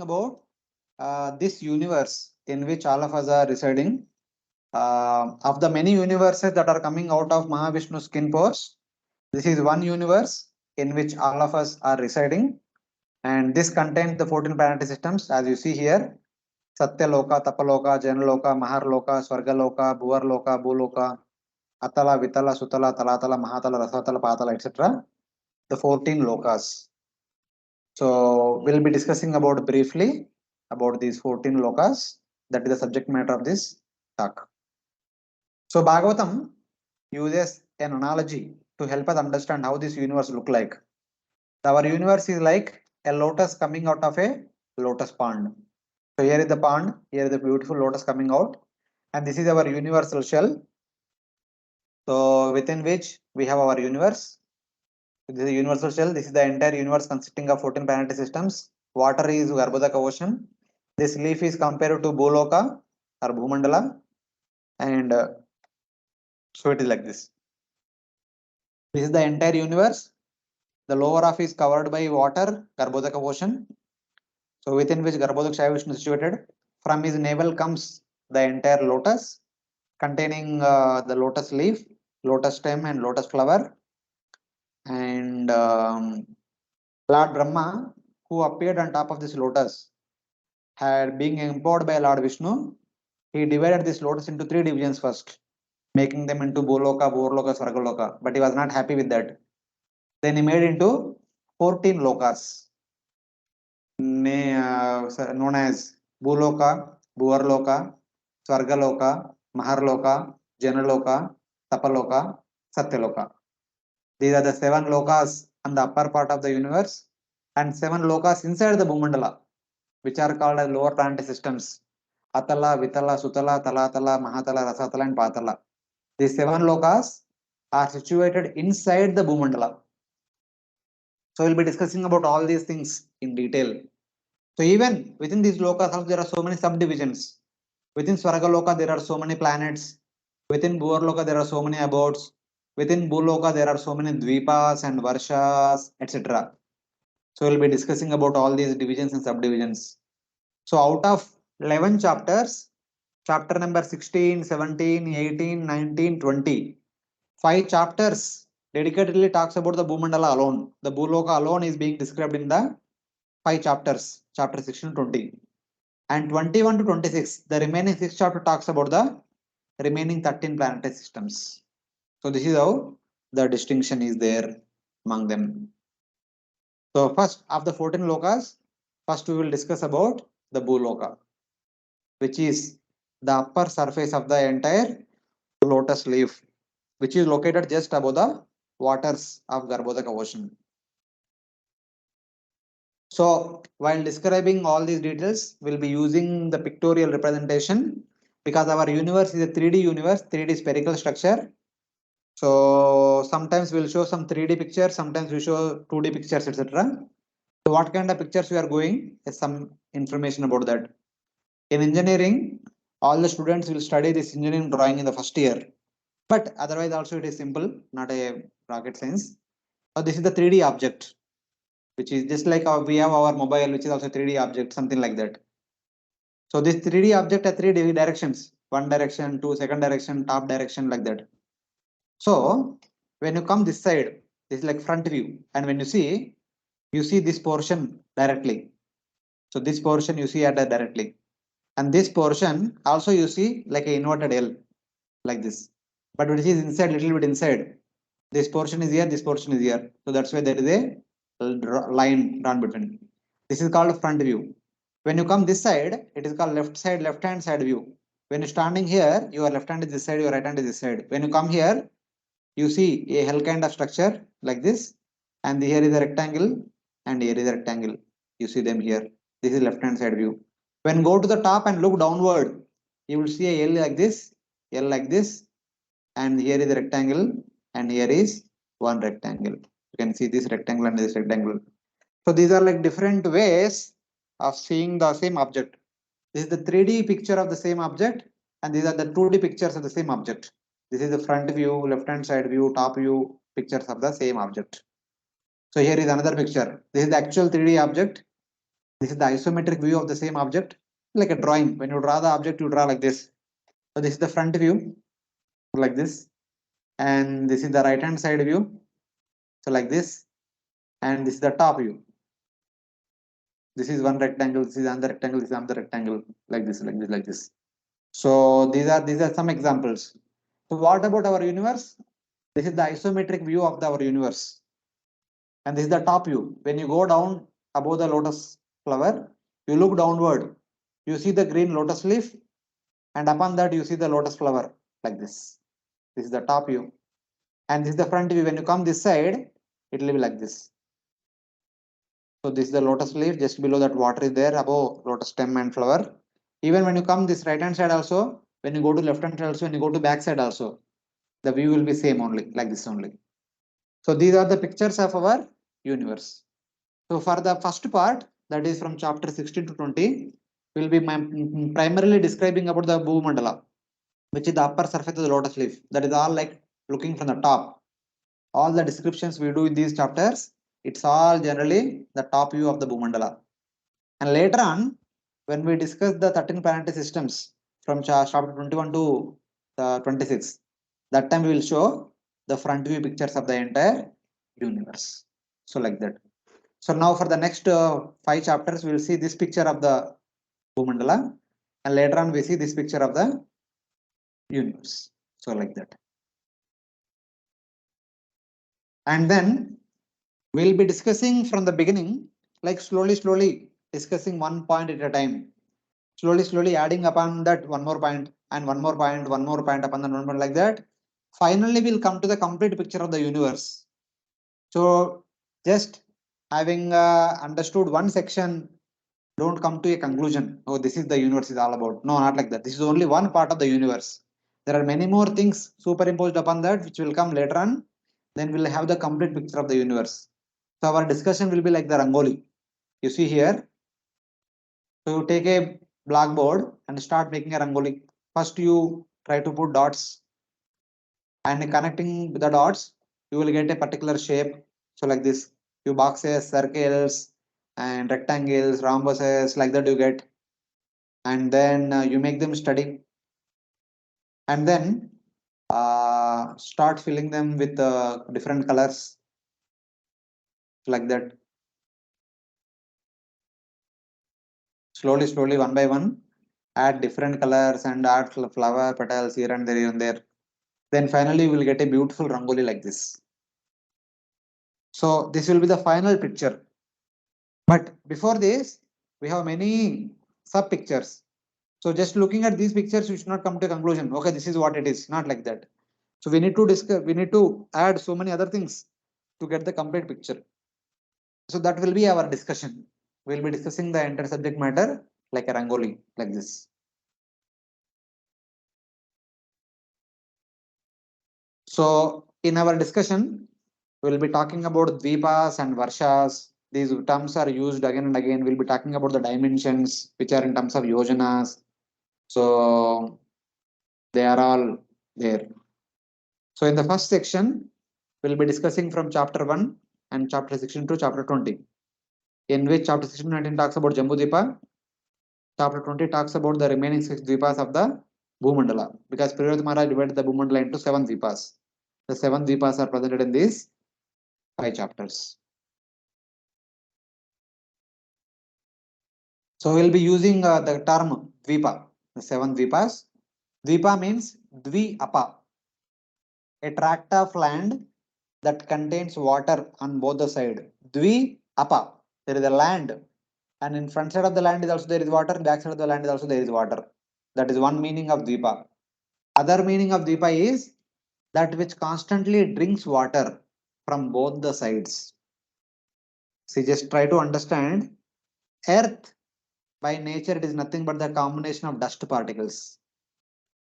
about this universe in which all of us are residing. Of the many universes that are coming out of Mahavishnu's skin pores, this is one universe in which all of us are residing, and this contains the 14 planetary systems as you see here: Satyaloka, Tapaloka, Janaloka, Maharloka, Swargaloka, Bhuvarloka, Bhuloka, Atala, Vitala, Sutala, Talatala, Mahatala, Rasatala, Patala, etc. The 14 lokas. So we'll be discussing about briefly about these 14 lokas. That is the subject matter of this talk. So Bhagavatam uses an analogy to help us understand how this universe look like. Our universe is like a lotus coming out of a lotus pond. So here is the pond, here is the beautiful lotus coming out, and this is our universal shell. So within which we have our universe. This is a universal shell. This is the entire universe consisting of 14 planetary systems. Water is Garbhodaka ocean. This leaf is compared to Bhuloka or Bhumandala, and so it is like this. This is the entire universe. The lower half is covered by water, Garbhodaka ocean. So within which Garbhodaka Vishnu is situated. From his navel comes the entire lotus, containing the lotus leaf, lotus stem, and lotus flower. And Lord Brahma, who appeared on top of this lotus, had being empowered by Lord Vishnu, he divided this lotus into 3 divisions first, making them into Bhuloka, Bhurloka, Swargaloka. But he was not happy with that. Then he made into 14 lokas, known as Bhuloka, Bhuvarloka, Swargaloka, Maharloka, Janaloka, Tapaloka, Satyaloka. These are the 7 lokas on the upper part of the universe and 7 lokas inside the Bhumandala, which are called as lower planetary systems: Atala, Vitala, Sutala, Talatala, Mahatala, Rasatala, and Patala. These 7 lokas are situated inside the Bhumandala. So we'll be discussing about all these things in detail. So even within these lokas, there are so many subdivisions. Within Swargaloka, there are so many planets. Within Bhuvarloka, there are so many abodes. Within Bhuloka, there are so many dvipas and varshas, etc. So we'll be discussing about all these divisions and subdivisions. So out of 11 chapters, chapter number 16, 17, 18, 19, 20, 5 chapters dedicatedly talks about the Bhumandala alone. The Bhuloka alone is being described in the 5 chapters, chapter 16 to 20. And 21 to 26, the remaining 6 chapter talks about the remaining 13 planetary systems. So this is how the distinction is there among them. So first of the 14 lokas, first we will discuss about the Bhuloka, which is the upper surface of the entire lotus leaf, which is located just above the waters of Garbhodaka ocean. So while describing all these details, we'll be using the pictorial representation because our universe is a 3D universe, 3D spherical structure. So sometimes we'll show some 3D pictures, sometimes we show 2D pictures, etc. So what kind of pictures we are going is some information about that. In engineering, all the students will study this engineering drawing in the first year. But otherwise also it is simple, not a rocket science. So this is the 3D object, which is just like we have our mobile, which is also 3D object, something like that. So this 3D object has 3 directions: 1 direction, 2, second direction, top direction, like that. So when you come this side, this is like front view, and when you see this portion directly. So this portion you see at directly, and this portion also you see like a inverted L, like this, but which is inside, little bit inside. This portion is here, this portion is here. So that's why there is a line drawn between. This is called front view. When you come this side, it is called left hand side view. When you're standing here, your left hand is this side, your right hand is this side. When you come here, you see a L kind of structure like this, and here is a rectangle, and here is a rectangle. You see them here. This is left hand side view. When go to the top and look downward, you will see a L like this, and here is a rectangle, and here is one rectangle. You can see this rectangle and this rectangle. So these are like different ways of seeing the same object. This is the 3D picture of the same object, and these are the 2D pictures of the same object. This is the front view, left hand side view, top view pictures of the same object. So here is another picture. This is the actual 3D object. This is the isometric view of the same object, like a drawing. When you draw the object, you draw like this. So this is the front view, like this, and this is the right hand side view, so like this, and this is the top view. This is one rectangle, this is another rectangle, this is another rectangle, like this, like this, like this. So these are some examples. So what about our universe? This is the isometric view of our universe, and this is the top view. When you go down above the lotus flower, you look downward, you see the green lotus leaf, and upon that you see the lotus flower, like this. This is the top view, and this is the front view. When you come this side, it will be like this. So this is the lotus leaf. Just below that, water is there, above lotus stem and flower. Even when you come this right hand side also, when you go to left hand side also, when you go to back side also, the view will be same only, like this only. So these are the pictures of our universe. So for the first part, that is from chapter 16 to 20, will be primarily describing about the Bhumandala, which is the upper surface of the lotus leaf. That is all like looking from the top. All the descriptions we do in these chapters, it's all generally the top view of the Bhumandala. And later on, when we discuss the 13 planetary systems from chapter 21 to 26, that time we will show the front view pictures of the entire universe. So like that. So now for the next 5 chapters, we will see this picture of the Bhumandala, and later on we see this picture of the universe. So like that. And then we'll be discussing from the beginning, like slowly discussing one point at a time. Slowly adding upon that one more point and one more point, one more point upon the one point, like that. Finally, we'll come to the complete picture of the universe. So just having understood one section, don't come to a conclusion. Oh, this is the universe is all about. No, not like that. This is only one part of the universe. There are many more things superimposed upon that, which will come later on. Then we'll have the complete picture of the universe. So our discussion will be like the Rangoli. You see here. So you take a blackboard and start making a Rangoli. First, you try to put dots, and connecting the dots, you will get a particular shape. So like this, you boxes, circles, and rectangles, rhombuses, like that you get. And then you make them steady, and then start filling them with different colors, like that. Slowly, one by one, add different colors and add flower petals here and there, here and there. Then finally, you will get a beautiful rangoli like this. So this will be the final picture. But before this, we have many sub pictures. So just looking at these pictures, you should not come to a conclusion. Okay, this is what it is. Not like that. So we need to discuss. We need to add so many other things to get the complete picture. So that will be our discussion. We'll be discussing the entire subject matter like a rangoli, like this. So in our discussion, we'll be talking about dvipas and varshas. These terms are used again and again. We'll be talking about the dimensions, which are in terms of yojanas. So they are all there. So in the first section, we'll be discussing from chapter 1 and chapter 16 to chapter 20, in which chapter 16 to 19 talks about Jambhudvipa. Chapter 20 talks about the remaining 6 dvipas of the Bhumandala, because Priyodhya Maharaj divided the Bhumandala into 7 dvipas. The 7 dvipas are presented in these 5 chapters. So we'll be using the term dvipa, the 7 dvipas. Dvipa means dvi-apa, a tract of land that contains water on both the side. Dvi-apa, there is a land, and in front side of the land is also there is water, back side of the land is also there is water. That is one meaning of dvipa. Other meaning of dvipa is that which constantly drinks water from both the sides. See, just try to understand. Earth, by nature, it is nothing but the combination of dust particles,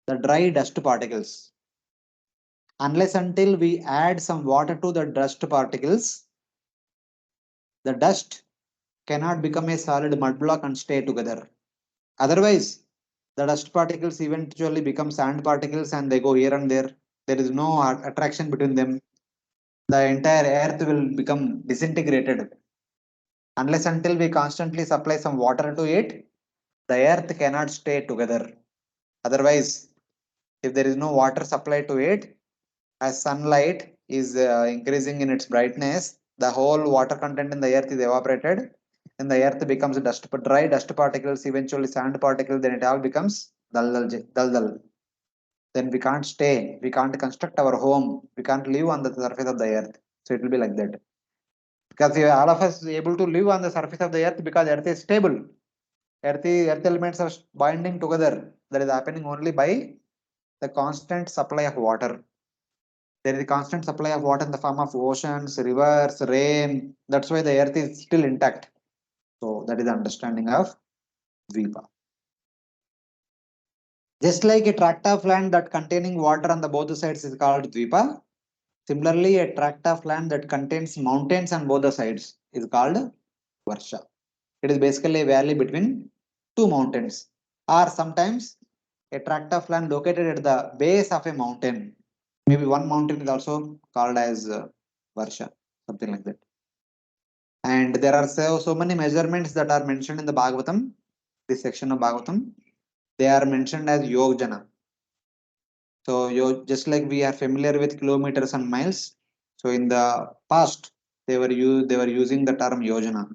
the dry dust particles. Unless until we add some water to the dust particles, the dust cannot become a solid mud block and stay together. Otherwise, the dust particles eventually become sand particles and they go here and there. There is no attraction between them. The entire earth will become disintegrated. Unless until we constantly supply some water to it, the earth cannot stay together. Otherwise, if there is no water supply to it, as sunlight is increasing in its brightness, the whole water content in the earth is evaporated, and the earth becomes dry dust particles, eventually sand particles, then it all becomes dal. Then we can't stay, we can't construct our home, we can't live on the surface of the earth. So it will be like that. Because all of us able to live on the surface of the earth because earth is stable. Earth elements are binding together. That is happening only by the constant supply of water. There is a constant supply of water in the form of oceans, rivers, rain. That's why the earth is still intact. So that is the understanding of Dvipa. Just like a tract of land that containing water on the both sides is called Dvipa. Similarly, a tract of land that contains mountains on both the sides is called Varsha. It is basically a valley between two mountains, or sometimes a tract of land located at the base of a mountain. Maybe one mountain is also called as Varsha, something like that. And there are so many measurements that are mentioned in the Bhagavatam, this section of Bhagavatam. They are mentioned as Yogjana. So just like we are familiar with kilometers and miles. So in the past, they were using the term Yojana.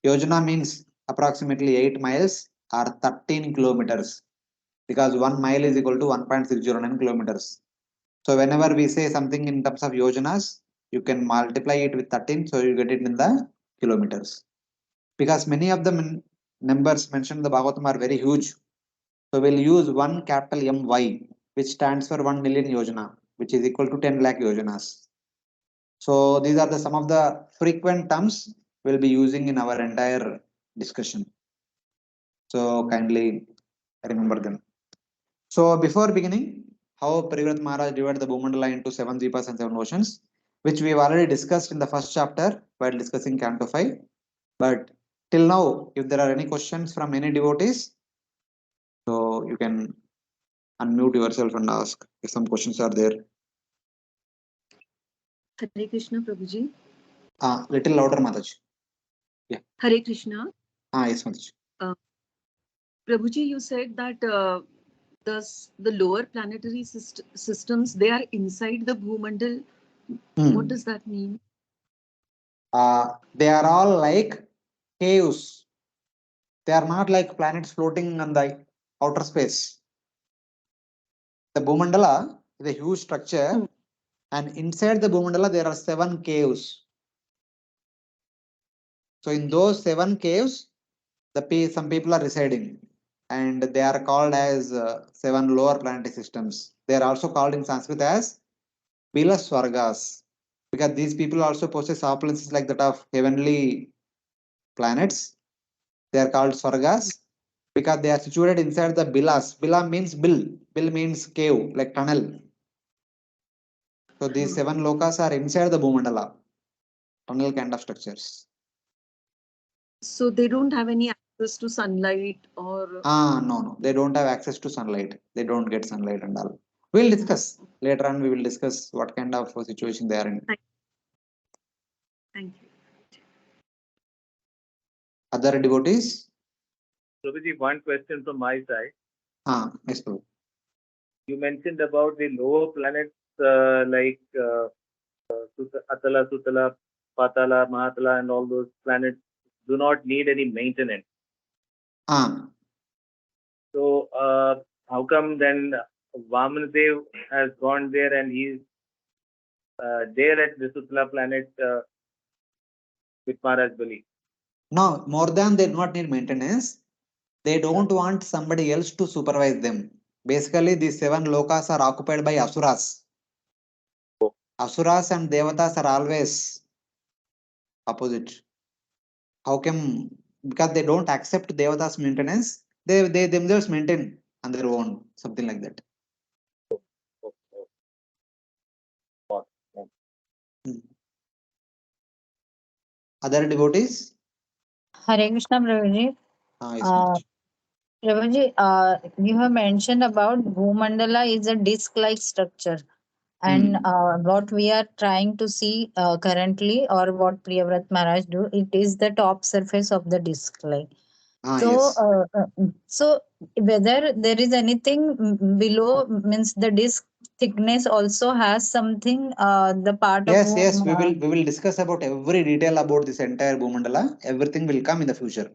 Yojana means approximately 8 miles or 13 kilometers, because 1 mile is equal to 1.609 kilometers. So whenever we say something in terms of yojanas, you can multiply it with 13, so you get it in the kilometers. Because many of the numbers mentioned in the Bhagavatam are very huge. So we'll use one capital MY, which stands for 1 million yojana, which is equal to 10 lakh yojanas. So these are some of the frequent terms we'll be using in our entire discussion. So kindly remember them. So before beginning, how Parivrat Maharaj divided the Bhumandala into 7 Dvipas and 7 oceans, which we have already discussed in the first chapter while discussing Canto 5. But till now, if there are any questions from any devotees, so you can unmute yourself and ask if some questions are there. Hare Krishna, Prabhuji. Little louder, Mataji. Yeah. Hare Krishna. Yes, Mataji. Prabhuji, you said that the lower planetary systems, they are inside the Bhumandal. What does that mean? They are all like caves. They are not like planets floating on the outer space. The Bhumandala is a huge structure, and inside the Bhumandala there are 7 caves. So in those 7 caves, some people are residing, and they are called as 7 lower planetary systems. They are also called in Sanskrit as Bila Swargas, because these people also possess opulences like that of heavenly planets. They are called Swargas because they are situated inside the Bilas. Bila means bill. Bill means cave, like tunnel. So these 7 lokas are inside the Bhumandala, tunnel kind of structures. So they don't have any access to sunlight or... No. They don't have access to sunlight. They don't get sunlight and all. We'll discuss. Later on, we will discuss what kind of situation they are in. Thank you. Other devotees? Prabhuji, one question from my side. Yes, Prabhu. You mentioned about the lower planets like Atala, Sutala, Patala, Mahatala, and all those planets do not need any maintenance. So how come then Vamanadev has gone there and he's there at the Sutala planet with Maharaj Bali? No, more than they do not need maintenance, they don't want somebody else to supervise them. Basically, these 7 lokas are occupied by asuras. Asuras and devatas are always opposite. How come? Because they don't accept devatas maintenance, they themselves maintain on their own, something like that. Other devotees? Hare Krishna, Prabhuji. Yes, Prabhuji, you have mentioned about Bhumandala is a disc-like structure. And what we are trying to see currently, or what Priyavrat Maharaj do, it is the top surface of the disc. Like so, Yes. so whether there is anything below, means the disc thickness also has something. The part of Yes, we will discuss about every detail about this entire Bhumandala. Everything will come in the future.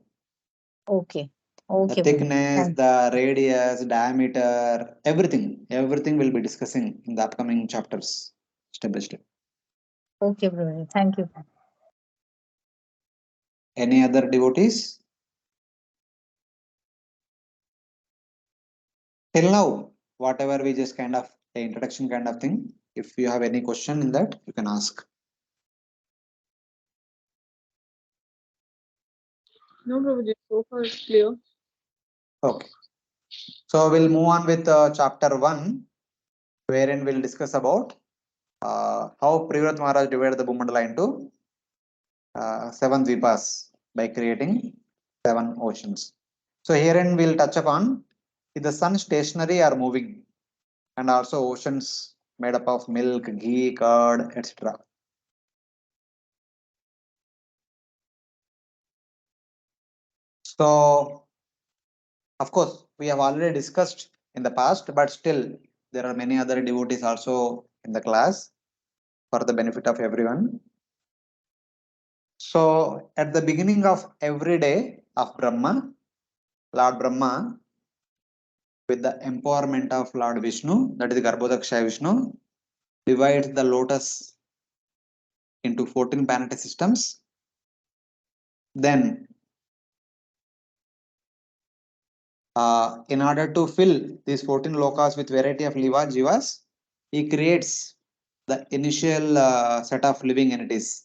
okay, The okay, thickness, thank the radius, diameter, everything will be discussing in the upcoming chapters, step by step. okay, brother. Thank you. Any other devotees? Till now, whatever we just kind of the introduction kind of thing. If you have any question in that, you can ask. No, Prabhuji, so far it's clear. Okay. So we'll move on with chapter 1, wherein we'll discuss about how Priyavrat Maharaj divided the Bhumandala into 7 dvipas by creating 7 oceans. So herein we'll touch upon is the sun stationary or moving, and also oceans made up of milk, ghee, curd, etc. So of course we have already discussed in the past, but still there are many other devotees also in the class for the benefit of everyone. So at the beginning of every day of Brahma, Lord Brahma, with the empowerment of Lord Vishnu, that is Garbhodaksha Vishnu, divides the lotus into 14 planetary systems. Then, in order to fill these 14 lokas with variety of jivas, he creates the initial set of living entities.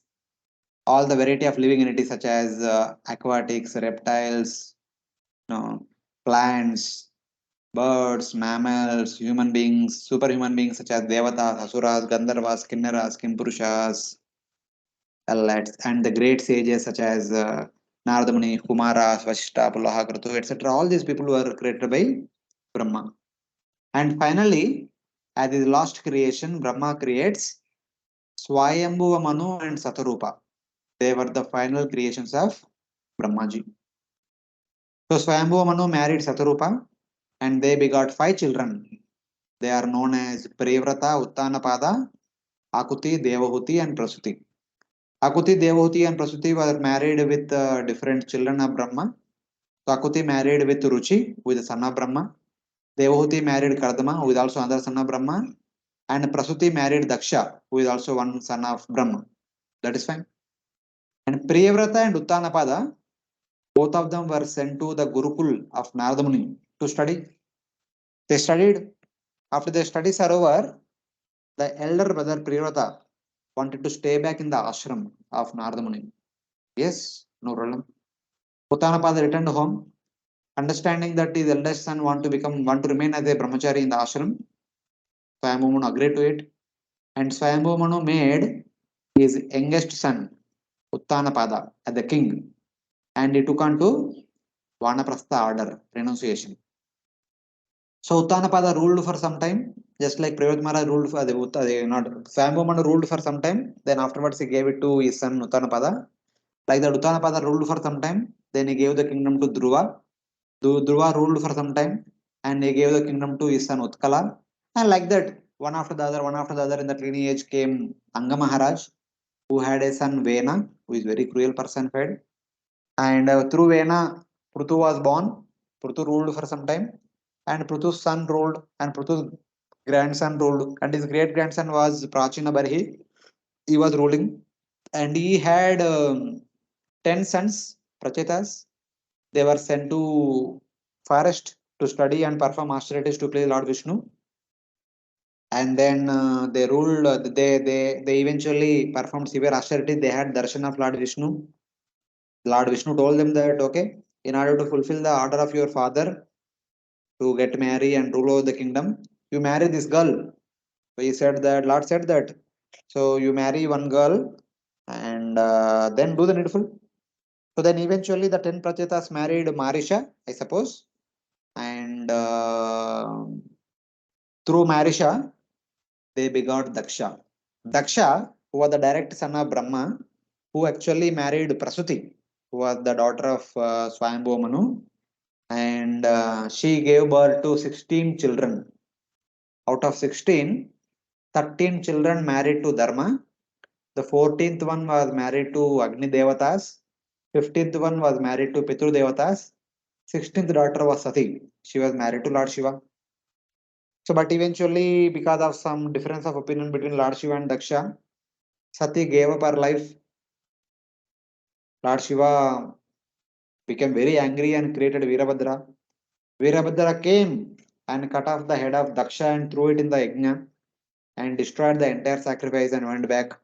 All the variety of living entities such as aquatics, reptiles, plants, birds, mammals, human beings, superhuman beings such as devatas, asuras, gandharvas, kinnaras, kimpurushas, and the great sages such as Narada Muni, Kumara, Vasishta, Pulaha, Kratu, etc. All these people were created by Brahma. And finally, at his last creation, Brahma creates Swayambhuva Manu and Satarupa. They were the final creations of Brahmaji. So Swayambhuva Manu married Satarupa and they begot 5 children. They are known as Prevrata, Uttanapada, Akuti, Devahuti, and Prasuti. Akuti, Devahuti, and Prasuti were married with different children of Brahma. So Akuti married with Ruchi, who is the son of Brahma. Devahuti married Kardama, who is also another son of Brahma. And Prasuti married Daksha, who is also one son of Brahma. That is fine. And Priyavrata and Uttanapada, both of them were sent to the Gurukul of Narada Muni to study. They studied. After their studies are over, the elder brother Priyavrata wanted to stay back in the ashram of Narada Muni. Yes, no problem. Uttanapada returned home, understanding that his eldest son want to remain as a brahmachari in the ashram. Swayambhu agreed to it, and Swayambhu made his youngest son Uttanapada as the king, and he took on to Vanaprastha order, renunciation. So Uttanapada ruled for some time, just like Priyavrat Maharaj ruled for not Swayambhu ruled for some time. Then afterwards he gave it to his son Uttanapada. Like that, Uttanapada ruled for some time. Then he gave the kingdom to Dhruva. Dhruva ruled for some time, and he gave the kingdom to his son Utkala. And like that, one after the other, in that lineage came Anga Maharaj, who had a son Vena, who is very cruel person fed. And through Vena, Prutu was born. Prutu ruled for some time, and Prutu's son ruled, and Prutu's grandson ruled, and his great grandson was Prachina Barhi. He was ruling, and he had 10 sons, Prachetas. They were sent to forest to study and perform austerities to please Lord Vishnu. And then they ruled. They eventually performed severe austerities. They had darshan of Lord Vishnu. Lord Vishnu told them that okay, in order to fulfill the order of your father to get married and rule over the kingdom, you marry this girl. So he said that Lord said that. So you marry one girl and then do the needful. So then eventually the 10 Prachetas married Marisha, I suppose. And through Marisha, they begot Daksha. Daksha, who was the direct son of Brahma, who actually married Prasuti, who was the daughter of Swayambhu Manu, and she gave birth to 16 children. Out of 16, 13 children married to Dharma. The 14th one was married to Agni Devatas. 15th one was married to Pitru Devatas. 16th daughter was Sati. She was married to Lord Shiva. So, but eventually, because of some difference of opinion between Lord Shiva and Daksha, Sati gave up her life. Lord Shiva became very angry and created Virabhadra. Virabhadra came and cut off the head of Daksha and threw it in the yajna and destroyed the entire sacrifice and went back.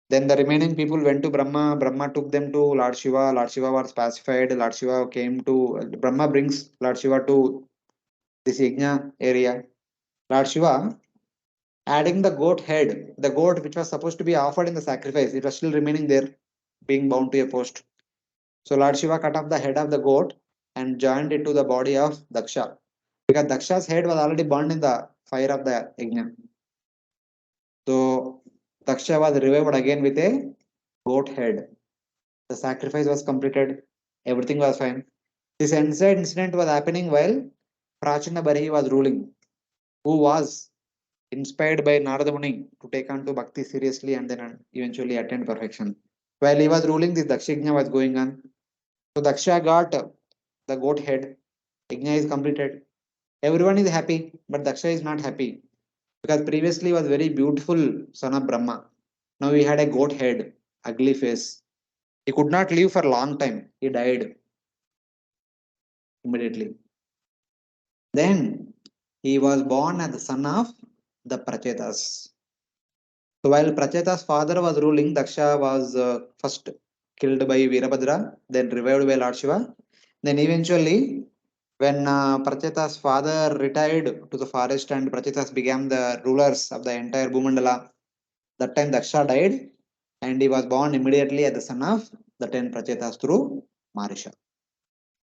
Then the remaining people went to Brahma. Brahma took them to Lord Shiva. Lord Shiva was pacified. Lord Shiva came to Brahma brings Lord Shiva to this yajna area. Lord Shiva adding the goat head, the goat which was supposed to be offered in the sacrifice, it was still remaining there, being bound to a post. So Lord Shiva cut off the head of the goat and joined it to the body of Daksha. Because Daksha's head was already burned in the fire of the yajna. So Daksha was revived again with a goat head. The sacrifice was completed. Everything was fine. This entire incident was happening while Prachina Bari was ruling, who was inspired by Narada Muni to take on to Bhakti seriously and then eventually attain perfection. While he was ruling, this Dakshigna was going on. So Daksha got the goat head. Yajna is completed. Everyone is happy, but Daksha is not happy because previously he was very beautiful son of Brahma. Now he had a goat head, ugly face. He could not live for a long time. He died immediately. Then he was born as the son of the Prachetas. So while Pracheta's father was ruling, Daksha was first killed by Virabhadra, then revived by Lord Shiva. Then eventually, when Pracheta's father retired to the forest and Prachetas became the rulers of the entire Bhumandala, that time Daksha died and he was born immediately as the son of the 10 Prachetas through Marisha.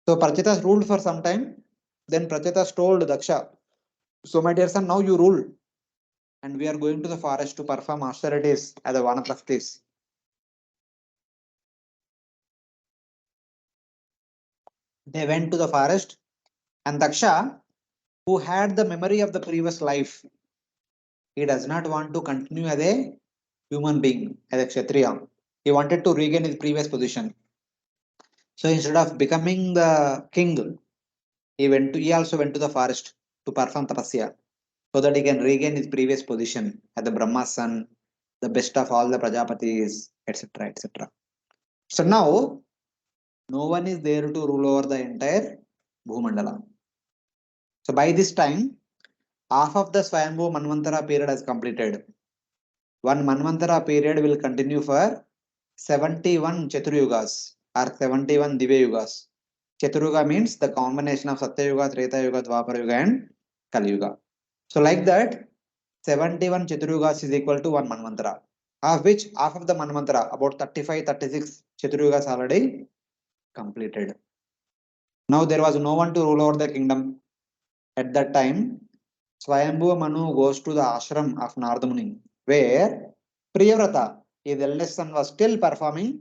So Prachetas ruled for some time. Then Prachetas told Daksha, so my dear son, now you rule. And we are going to the forest to perform austerities as a Vanaprasthis. They went to the forest, and Daksha, who had the memory of the previous life, he does not want to continue as a human being, as a Kshatriya. He wanted to regain his previous position. So instead of becoming the king, he also went to the forest to perform tapasya so that he can regain his previous position as the Brahma's son, the best of all the Prajapatis, etc. etc. So now no one is there to rule over the entire Bhumandala. So by this time, half of the Swayambhu Manvantara period has completed. One Manvantara period will continue for 71 Chaturyugas or 71 Divya Yugas. Chaturyuga means the combination of Satya Yuga, Treta Yuga, Dwapara Yuga and Kali Yuga. So like that, 71 Chaturyugas is equal to one Manvantara, of which half of the Manvantara, about 35-36 Chaturyugas already completed. Now there was no one to rule over the kingdom. At that time, Swayambhu Manu goes to the ashram of Narada Muni, where Priyavrata, his eldest son, was still performing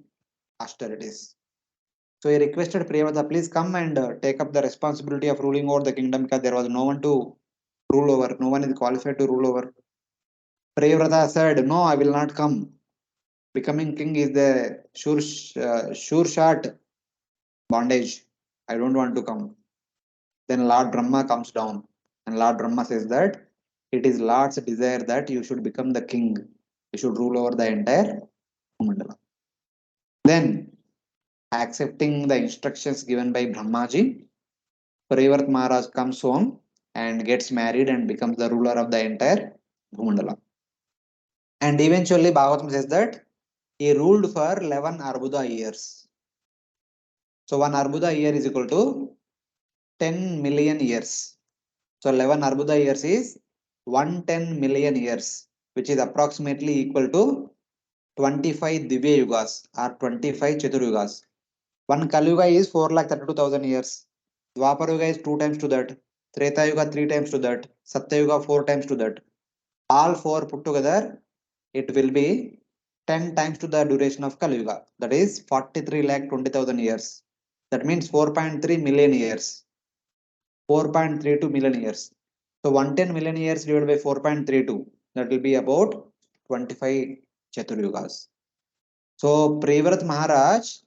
austerities. So he requested Priyavrata, please come and take up the responsibility of ruling over the kingdom because there was no one to rule over, no one is qualified to rule over. Priyavrata said, no, I will not come. Becoming king is the sure shot bondage. I don't want to come. Then Lord Brahma comes down and Lord Brahma says that it is Lord's desire that you should become the king. You should rule over the entire Mandala. Then, accepting the instructions given by Brahmaji, Priyavrat Maharaj comes home and gets married and becomes the ruler of the entire Bhumandala. And eventually, Bhagavatam says that he ruled for 11 Arbuda years. So, one Arbuda year is equal to 10 million years. So 11 Arbuda years is 110 million years, which is approximately equal to 25 Divya Yugas or 25 Chaturyugas. One Kali Yuga is 4,32,000 years. Dwapara Yuga is 2 times to that. Treta Yuga 3 times to that. Satya Yuga 4 times to that. all four put together, it will be 10 times to the duration of Kali Yuga. That is 43,20,000 years. That means 4.3 million years. 4.32 million years. So 110 million years divided by 4.32. That will be about 25 Chaturyugas. So Prevrat Maharaj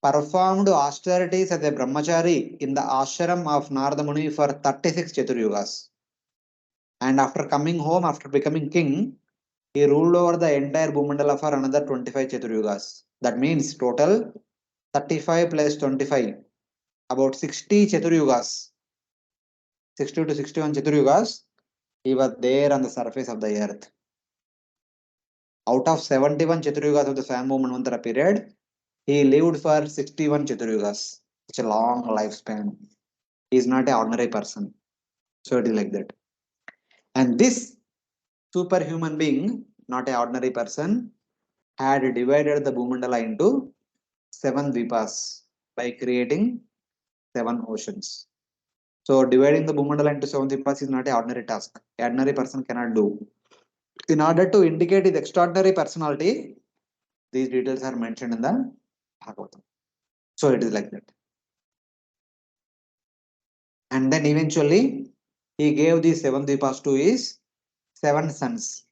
performed austerities as a brahmachari in the ashram of Narada Muni for 36 Chaturyugas. And after coming home, after becoming king, he ruled over the entire Bhumandala for another 25 Chaturyugas. That means total 35 plus 25, about 60 Chaturyugas, 60 to 61 Chaturyugas, he was there on the surface of the earth. Out of 71 Chaturyugas of the Swayambhu Manvantara period, he lived for 61 Chaturyugas. It's a long lifespan. He is not an ordinary person. So it is like that. And this superhuman being, not an ordinary person, had divided the Bhumandala into 7 dvipas by creating 7 oceans. So dividing the Bhumandala into 7 dvipas is not an ordinary task. An ordinary person cannot do. In order to indicate his extraordinary personality, these details are mentioned in the Bhagavatam. So it is like that. And then eventually he gave these 7 dvipas to his 7 sons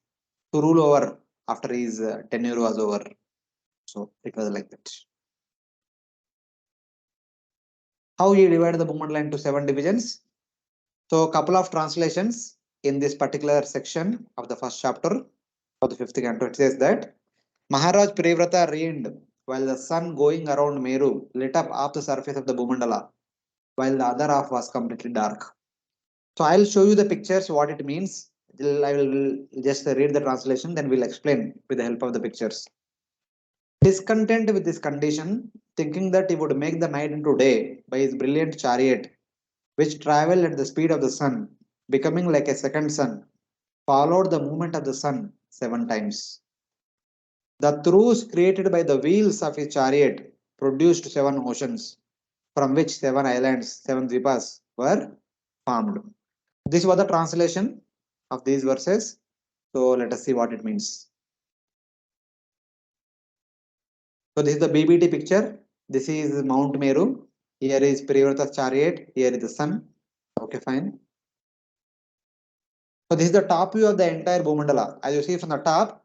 to rule over after his tenure was over. So it was like that. How he divided the Bhumandala into 7 divisions? So a couple of translations in this particular section of the first chapter of the 5th canto. It says that Maharaj Privrata reigned while the sun going around Meru lit up half the surface of the Bhumandala, while the other half was completely dark. So I'll show you the pictures, what it means. I will just read the translation, then we'll explain with the help of the pictures. Discontent with this condition, thinking that he would make the night into day by his brilliant chariot, which traveled at the speed of the sun, becoming like a second sun, followed the movement of the sun 7 times. The throws created by the wheels of his chariot produced 7 oceans, from which 7 islands, 7 dvipas were formed. This was the translation of these verses. So let us see what it means. So this is the BBT picture. This is Mount Meru. Here is Privrata's chariot. Here is the sun. Okay, fine. So this is the top view of the entire Bhumandala. As you see from the top,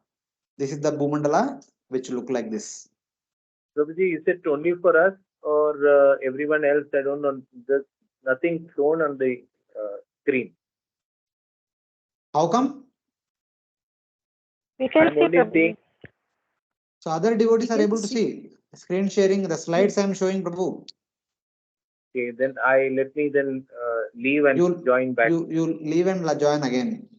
this is the Bhumandala, which look like this. Prabhuji, is it only for us or everyone else? I don't know. There's nothing shown on the screen. How come? We can I'm see only Prabhuji. seeing. So other devotees We are can able to see. see. Screen sharing, the slides I am showing, Prabhu. Okay, then let me then leave and You'll join back. you leave and join again.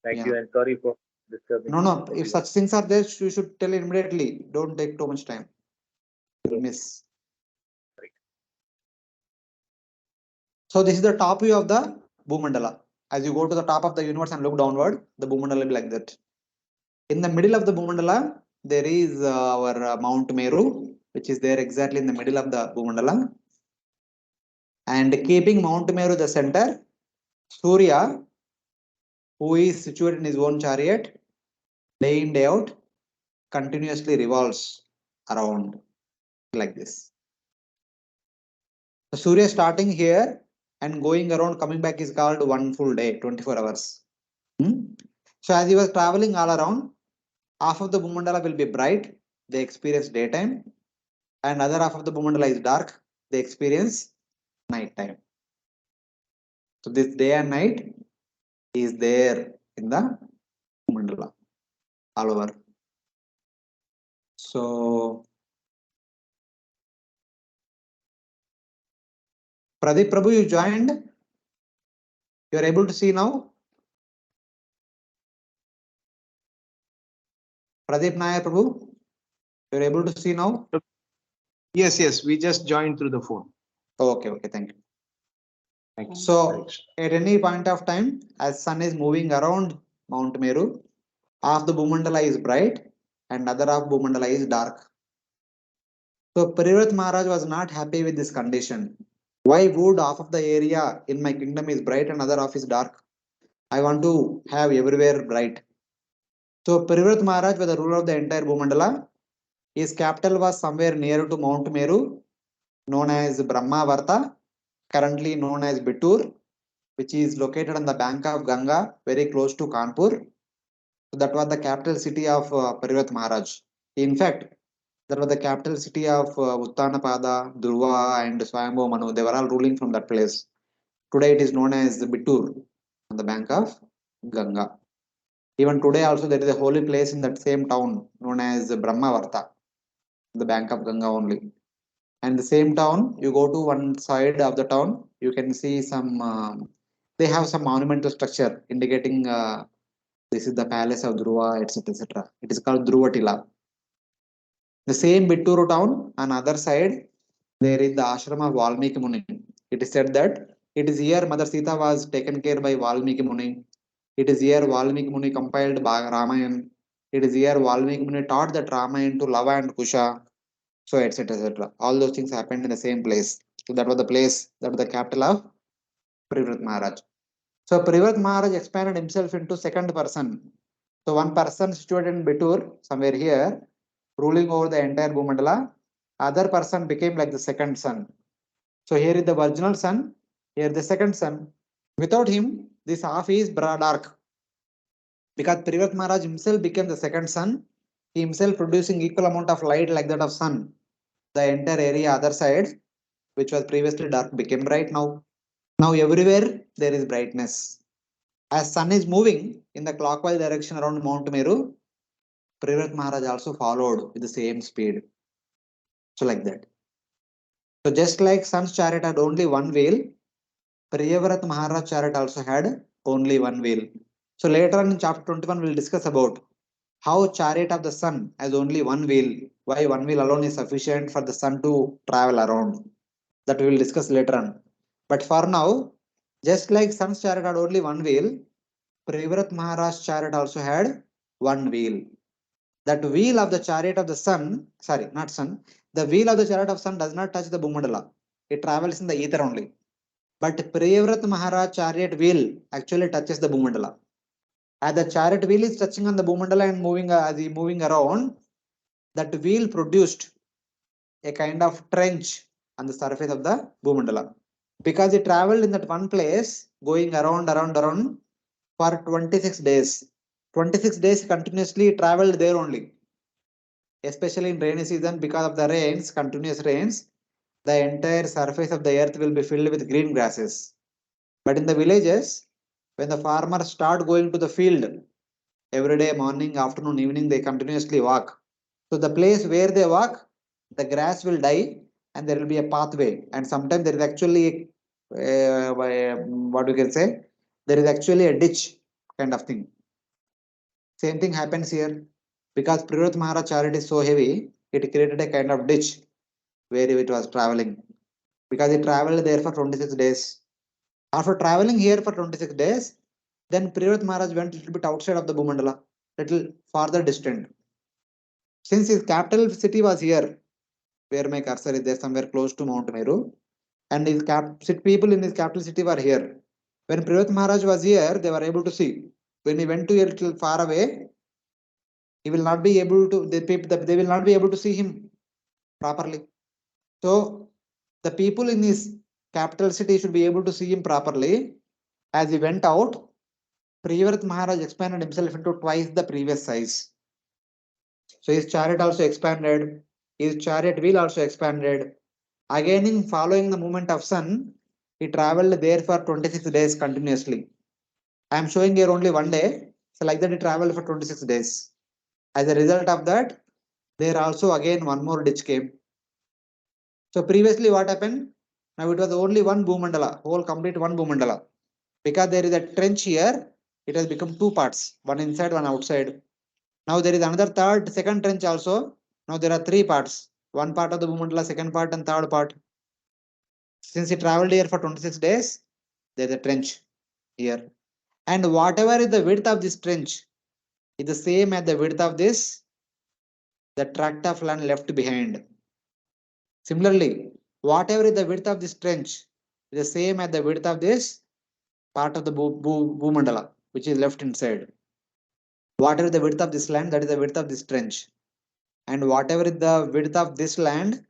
Thank you and sorry for disturbing. No. If such things are there, you should tell immediately. Don't take too much time. You'll miss. Right. So this is the top view of the Bhumandala. As you go to the top of the universe and look downward, the Bhumandala will be like that. In the middle of the Bhumandala, there is our Mount Meru, which is there exactly in the middle of the Bhumandala. And keeping Mount Meru the center, Surya, who is situated in his own chariot, day in, day out, continuously revolves around like this. The Surya starting here and going around, coming back is called one full day, 24 hours. So as he was traveling all around, half of the Bhumandala will be bright, they experience daytime, and other half of the Bhumandala is dark, they experience night time. So this day and night is there in the Bhumandala all over. So Pradeep Prabhu, you joined. You are able to see now. Pradeep Nair Prabhu, you are able to see now. Yes, we just joined through the phone. Okay, thank you. Thank you. So at any point of time, as sun is moving around Mount Meru, half the Bhumandala is bright and other half Bhumandala is dark. So Privrat Maharaj was not happy with this condition. Why would half of the area in my kingdom is bright and other half is dark? I want to have everywhere bright. So Privrat Maharaj was the ruler of the entire Bhumandala. His capital was somewhere near to Mount Meru, known as Brahmavarta, currently known as Bittur, which is located on the bank of Ganga, very close to Kanpur. So that was the capital city of Privrat Maharaj. In fact, that was the capital city of Uttanapada, Dhruva, and Swayambhu Manu. They were all ruling from that place. Today it is known as Bittur on the bank of Ganga. Even today also there is a holy place in that same town known as Brahmavarta, the bank of Ganga only. And the same town, you go to one side of the town, you can see some, they have some monumental structure indicating this is the palace of Dhruva, etc. etc. It is called Dhruvatila. The same Bitturu town, on other side, there is the ashram of Valmiki Muni. It is said that it is here Mother Sita was taken care by Valmiki Muni. It is here Valmiki Muni compiled Ramayana. It is here Valmiki Muni taught that Ramayana to Lava and Kusha. So etc. etc. All those things happened in the same place. So that was the place, that was the capital of Privrat Maharaj. So Privrat Maharaj expanded himself into second person. So one person situated in Bitur, somewhere here, ruling over the entire Bhumandala. Other person became like the second son. So here is the original son, here the second son. Without him, this half is dark. Because Privrat Maharaj himself became the second son, he himself producing equal amount of light like that of sun. The entire area other side, which was previously dark, became bright now. Now everywhere there is brightness. As sun is moving in the clockwise direction around Mount Meru, Privrat Maharaj also followed with the same speed. So like that. So just like sun's chariot had only one wheel, Priyavrat Maharaj chariot also had only one wheel. So later on in chapter 21, we'll discuss about how chariot of the sun has only one wheel. Why one wheel alone is sufficient for the sun to travel around. That we will discuss later on. But for now, just like sun's chariot had only one wheel, Privrat Maharaj's chariot also had one wheel. That wheel of the chariot of the sun, sorry, not sun, the wheel of the chariot of sun does not touch the Bhumandala. It travels in the ether only. But Priyavrat Maharaj chariot wheel actually touches the Bhumandala. As the chariot wheel is touching on the Bhumandala and moving as he moving around, that wheel produced a kind of trench on the surface of the Bhumandala. Because it traveled in that one place, going around for 26 days. 26 days continuously traveled there only. Especially in rainy season, because of the rains, continuous rains, the entire surface of the earth will be filled with green grasses. But in the villages, when the farmers start going to the field, every day, morning, afternoon, evening, they continuously walk. So the place where they walk, the grass will die and there will be a pathway. And sometimes there is actually, what we can say, there is actually a ditch kind of thing. Same thing happens here. Because Privrat Maharaj chariot is so heavy, it created a kind of ditch where it was traveling. Because it traveled there for 26 days. After traveling here for 26 days, then Privrat Maharaj went a little bit outside of the Bhumandala, little farther distant. Since his capital city was here, where my cursor is there, somewhere close to Mount Meru, and his people in his capital city were here. When Privrat Maharaj was here, they were able to see. When he went to a little far away, he will not be able to, they will not be able to see him properly. So the people in his capital city should be able to see him properly. As he went out, Priyavrat Maharaj expanded himself into twice the previous size. So his chariot also expanded, his chariot wheel also expanded. Again, following the movement of sun, he traveled there for 26 days continuously. I am showing here only one day. So like that, he traveled for 26 days. As a result of that, there also again one more ditch came. So previously what happened? Now it was only one Bhumandala, whole complete one Bhumandala. Because there is a trench here, it has become two parts, one inside, one outside. Now there is another second trench also. Now there are three parts. One part of the Bhumandala, second part and third part. Since he traveled here for 26 days, there is a trench here. And whatever is the width of this trench is the same as the width of this, the tract of land left behind. Similarly, whatever is the width of this trench is the same as the width of this part of the Bhumandala. which is left inside. Whatever the width of this land, that is the width of this trench. And whatever is the width of this land,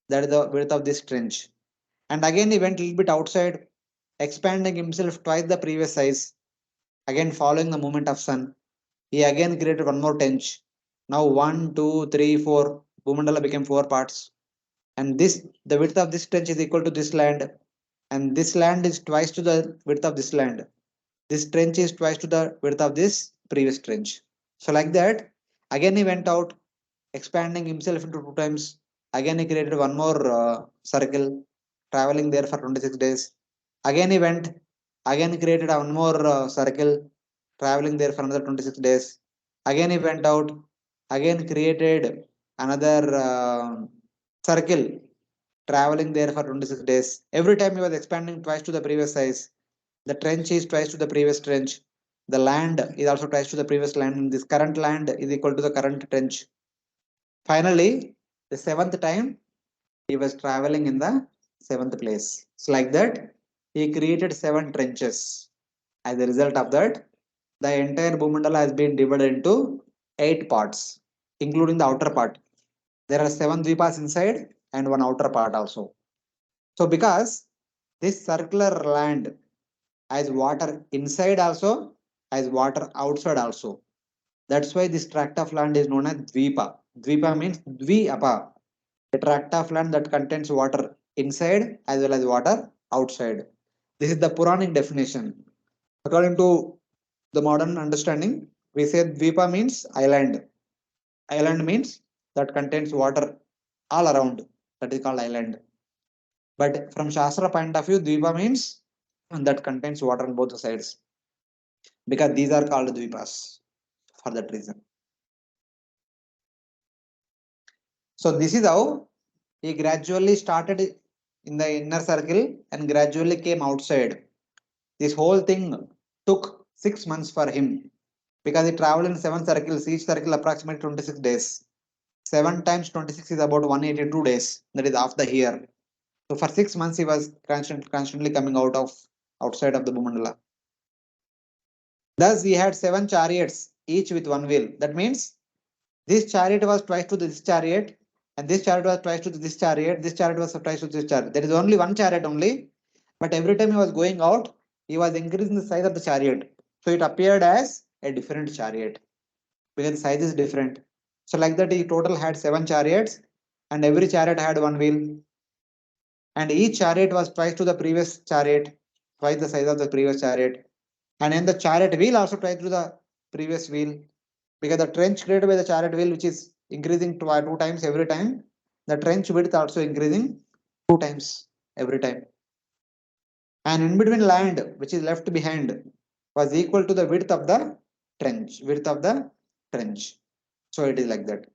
that is the width of this trench. And again he went a little bit outside, expanding himself twice the previous size. Again following the movement of sun, he again created one more trench. Now 1, 2, 3, 4. Bhumandala became 4 parts. And this, the width of this trench is equal to this land. And this land is twice to the width of this land. This trench is twice to the width of this previous trench. So like that, again he went out, expanding himself into 2 times. Again he created one more circle, traveling there for 26 days. Again he went, again created one more circle, traveling there for another 26 days. Again he went out, again created another circle, traveling there for 26 days. Every time he was expanding twice to the previous size. The trench is twice to the previous trench. The land is also twice to the previous land. And this current land is equal to the current trench. Finally, the 7th time, he was traveling in the 7th place. So like that, he created 7 trenches. As a result of that, the entire Bhumandala has been divided into 8 parts, including the outer part. There are 7 dvipas inside and one outer part also. So because this circular land has water inside also, has water outside also. That's why this tract of land is known as Dvipa. Dvipa means Dviapa, a tract of land that contains water inside as well as water outside. This is the Puranic definition. According to the modern understanding, we say Dvipa means island. Island means that contains water all around. That is called island. But from Shastra point of view, Dvipa means that contains water on both the sides. Because these are called Dvipas for that reason. So this is how he gradually started in the inner circle and gradually came outside. This whole thing took 6 months for him because he traveled in 7 circles, each circle approximately 26 days. 7 times 26 is about 182 days. That is half the year. So for 6 months he was constantly coming outside of the Bhumandala. Thus he had 7 chariots, each with 1 wheel. That means this chariot was twice to this chariot, and this chariot was twice to this chariot, this chariot was twice to this chariot. There is only 1 chariot only, but every time he was going out, he was increasing the size of the chariot. So it appeared as a different chariot because the size is different. So like that, he total had 7 chariots, and every chariot had 1 wheel. And each chariot was twice to the previous chariot, twice the size of the previous chariot. And then the chariot wheel also twice to the previous wheel. Because the trench created by the chariot wheel, which is increasing 2 times every time, the trench width also increasing 2 times every time. And in between land, which is left behind, was equal to the width of the trench. So it is like that.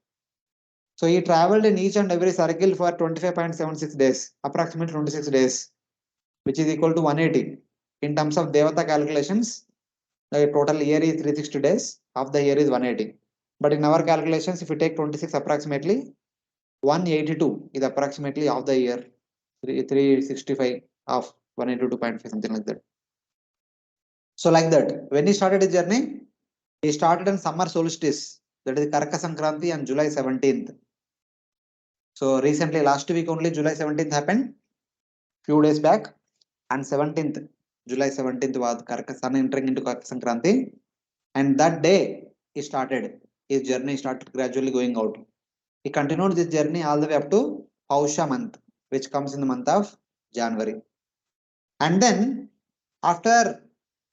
So he traveled in each and every circle for 25.76 days, approximately 26 days, which is equal to 180. In terms of Devata calculations, the total year is 360 days, half the year is 180. But in our calculations, if we take 26 approximately, 182 is approximately half the year, 365 of 182.5, something like that. So like that, when he started his journey, he started on summer solstice, that is Karka Sankranti on July 17th. So recently, last week only, July 17th happened, few days back, and 17th, July 17th was Karka Sun entering into Karka Sankranti, and that day he started his journey, started gradually going out. He continued this journey all the way up to Pausha month, which comes in the month of January. And then, after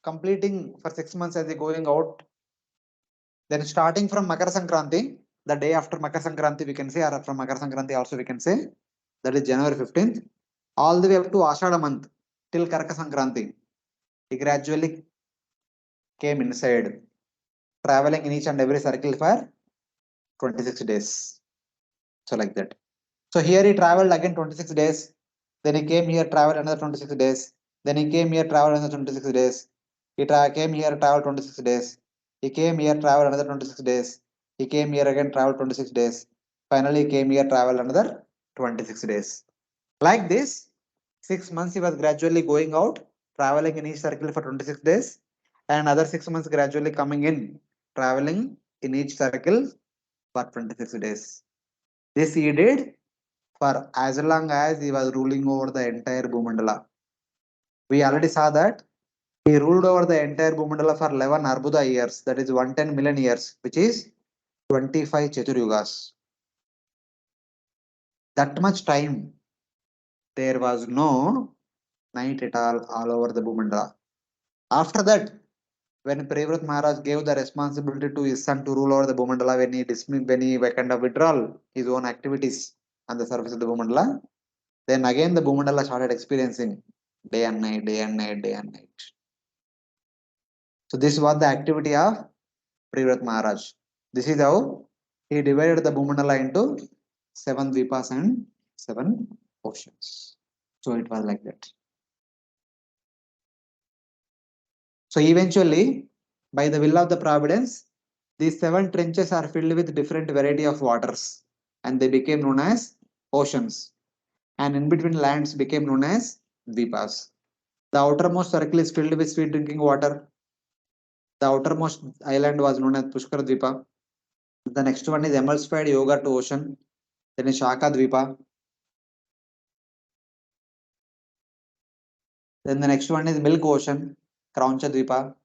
completing for 6 months as he going out, then starting from Makar Sankranti, the day after Makar Sankranti we can say, or from Makar Sankranti also we can say, that is January 15th, all the way up to Ashada month till Karka Sankranti, he gradually came inside, traveling in each and every circle for 26 days. So like that. So here he traveled again 26 days. Then he came here, traveled another 26 days. Then he came here, traveled another 26 days. He came here, traveled 26 days. He came here, traveled another 26 days. He came here again, traveled 26 days. Finally, he came here, traveled another 26 days. Like this, 6 months he was gradually going out, traveling in each circle for 26 days. and other 6 months gradually coming in, traveling in each circle for 26 days. This he did for as long as he was ruling over the entire Bhumandala. We already saw that he ruled over the entire Bhumandala for 11 Arbuda years, that is 110 million years, which is 25 Chaturyugas. That much time, there was no night at all over the Bhumandala. After that, when Prevrat Maharaj gave the responsibility to his son to rule over the Bhumandala, when he kind of withdrawal his own activities on the surface of the Bhumandala, then again the Bhumandala started experiencing day and night, day and night, day and night. So this was the activity of Prevrat Maharaj. This is how he divided the Bhumandala into 7 dvipas and 7 oceans. So it was like that. So eventually, by the will of the Providence, these 7 trenches are filled with different variety of waters, and they became known as oceans. And in between lands became known as dvipas. The outermost circle is filled with sweet drinking water. The outermost island was known as Pushkar Dvipa. The next one is emulsified yogurt ocean. Then is Shaka Dvipa. Then the next one is milk ocean, Krauncha Dvipa.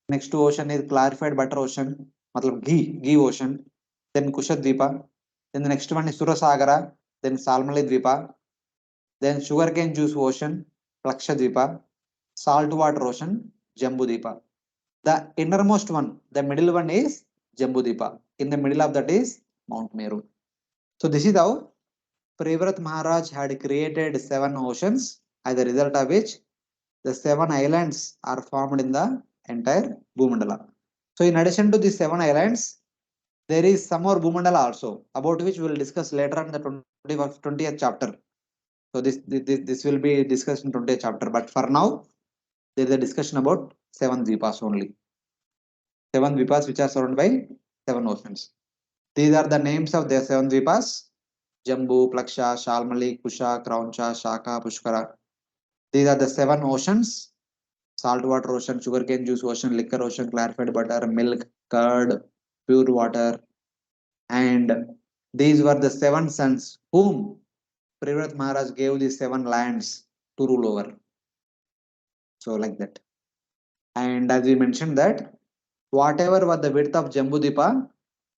Next ocean is clarified butter ocean, matlab ghee ocean. Then Kusha Dvipa. Then the next one is Surasagara. Then Salmali Dvipa. Then sugarcane juice ocean, Plaksha Dvipa. Saltwater ocean, Jambhudvipa. The innermost one, the middle one is Jambhudvipa. In the middle of that is Mount Meru. So this is how Prevrat Maharaj had created 7 oceans, as a result of which the 7 islands are formed in the entire Bhumandala. So in addition to these 7 islands, there is some more Bhumandala also, about which we will discuss later on the 20th chapter. So this will be discussed in 20th chapter. But for now, there is a discussion about 7 dvipas only. 7 dvipas which are surrounded by 7 oceans. These are the names of the 7 dvipas: Jambu, Plaksha, Shalmali, Kusha, Krauncha, Shaka, Pushkara. These are the 7 oceans: saltwater ocean, sugarcane juice ocean, liquor ocean, clarified butter, milk, curd, pure water. And these were the 7 sons whom Prevrat Maharaj gave these 7 lands to rule over. So like that. And as we mentioned that whatever was the width of Jambudvipa,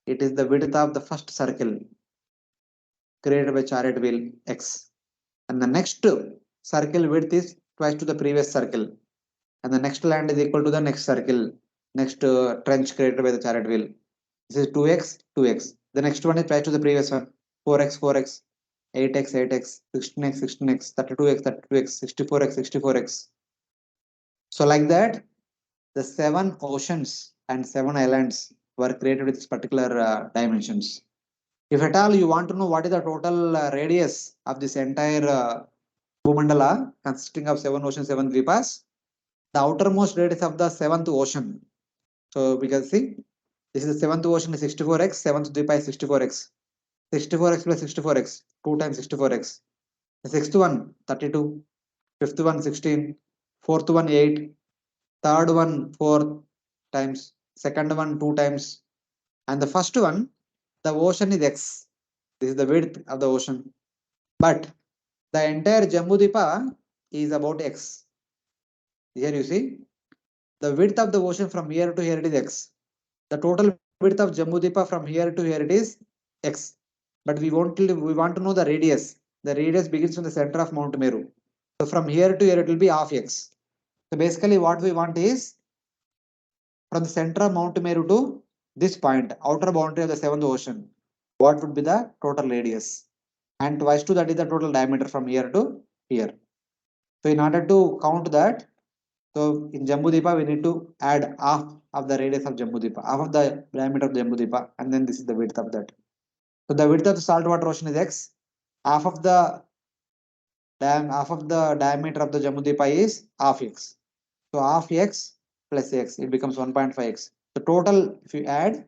it is the width of the first circle created by chariot wheel X. And the next circle width is twice to the previous circle. And the next land is equal to the next circle, next trench created by the chariot wheel. This is 2x, 2x. The next one is twice to the previous one, 4x, 4x, 8x, 8x, 16x, 16x, 32x, 32x, 64x, 64x. So like that, the 7 oceans and 7 islands were created with this particular dimensions. If at all you want to know what is the total radius of this entire Bhumandala consisting of 7 oceans, 7 dvipas, the outermost radius of the 7th ocean. So we can see this is the 7th ocean is 64x, 7th dvipa is 64x. 64x plus 64x, 2 times 64x. The 6th one, 32. 5th one, 16. 4th one, 8. 3rd one, 4 times. 2nd one, 2 times. And the first one, the ocean is x. This is the width of the ocean. But the entire Jambudvipa is about x. Here you see, the width of the ocean from here to here it is x. The total width of Jambudvipa from here to here it is x. But we want to know the radius. The radius begins from the center of Mount Meru. So from here to here it will be half x. So basically what we want is from the center of Mount Meru to this point, outer boundary of the 7th ocean, what would be the total radius? And twice 2, that is the total diameter from here to here. So in order to count that, so in Jambudvipa we need to add half of the radius of Jambudvipa, half of the diameter of Jambudvipa, and then this is the width of that. So the width of the saltwater ocean is x. Half of the diameter of the Jambudvipa is half x. So half x plus x, it becomes 1.5x. The total, if you add,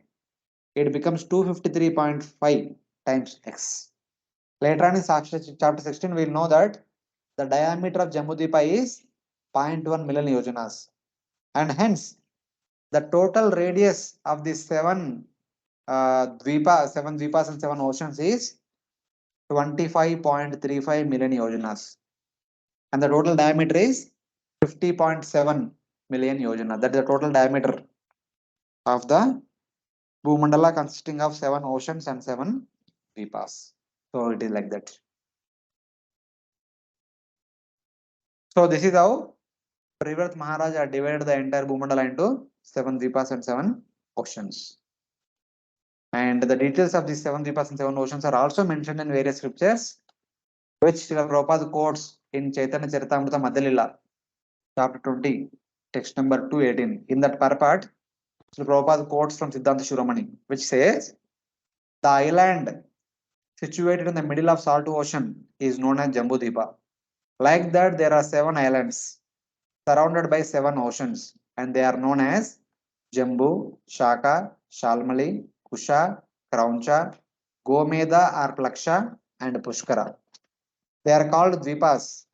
it becomes 253.5 times x. Later on in chapter 16, we will know that the diameter of Jambudvipa is 0.1 million yojanas. And hence, The total radius of the seven dvipas and seven oceans is 25.35 million yojanas. And the total diameter is 50.7 million yojana. That is the total diameter of the Bhumandala, consisting of seven oceans and seven dvipas. So it is like that. So this is how Privrat Maharaja divided the entire Bhumandala into seven dvipas and seven oceans. And the details of these seven dvipas and seven oceans are also mentioned in various scriptures, which Srila Prabhupada quotes in Chaitanya Charitamrita Madhyalila, chapter 20, text number 218. In that purport, Srila Prabhupada quotes from Siddhanta Shiromani, which says, the island situated in the middle of salt ocean is known as Jambhudvipa. Like that, there are seven islands surrounded by seven oceans, and they are known as Jambu, Shaka, Shalmali, Kusha, Krauncha, Gomeda or Plaksha, and Pushkara. They are called Dvipas,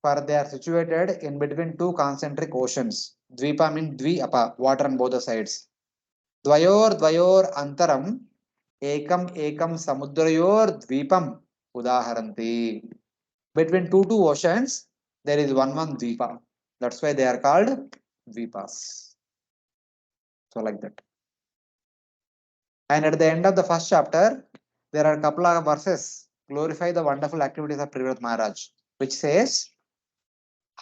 for they are situated in between two concentric oceans. Dvipa means Dvi-apa, water on both the sides. Dvayor antaram ekam samudrayor dvipam udaharanti. Between two oceans, there is one dvipa. That's why they are called dvipas. So like that. And at the end of the first chapter, there are a couple of verses glorify the wonderful activities of Privrat Maharaj, which says,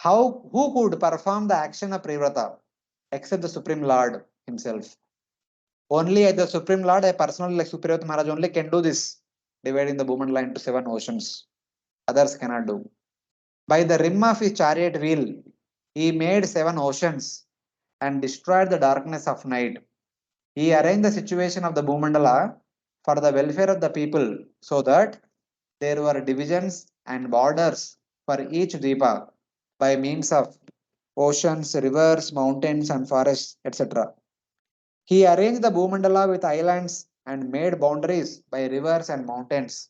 who could perform the action of Privrata except the Supreme Lord himself? Only the Supreme Lord, a personal like Suprivrat Maharaj only can do this, dividing the Bhumandala into seven oceans. Others cannot do. By the rim of his chariot wheel, he made seven oceans and destroyed the darkness of night. He arranged the situation of the Bhumandala for the welfare of the people, so that there were divisions and borders for each dvipa by means of oceans, rivers, mountains, and forests, etc. He arranged the Bhumandala with islands and made boundaries by rivers and mountains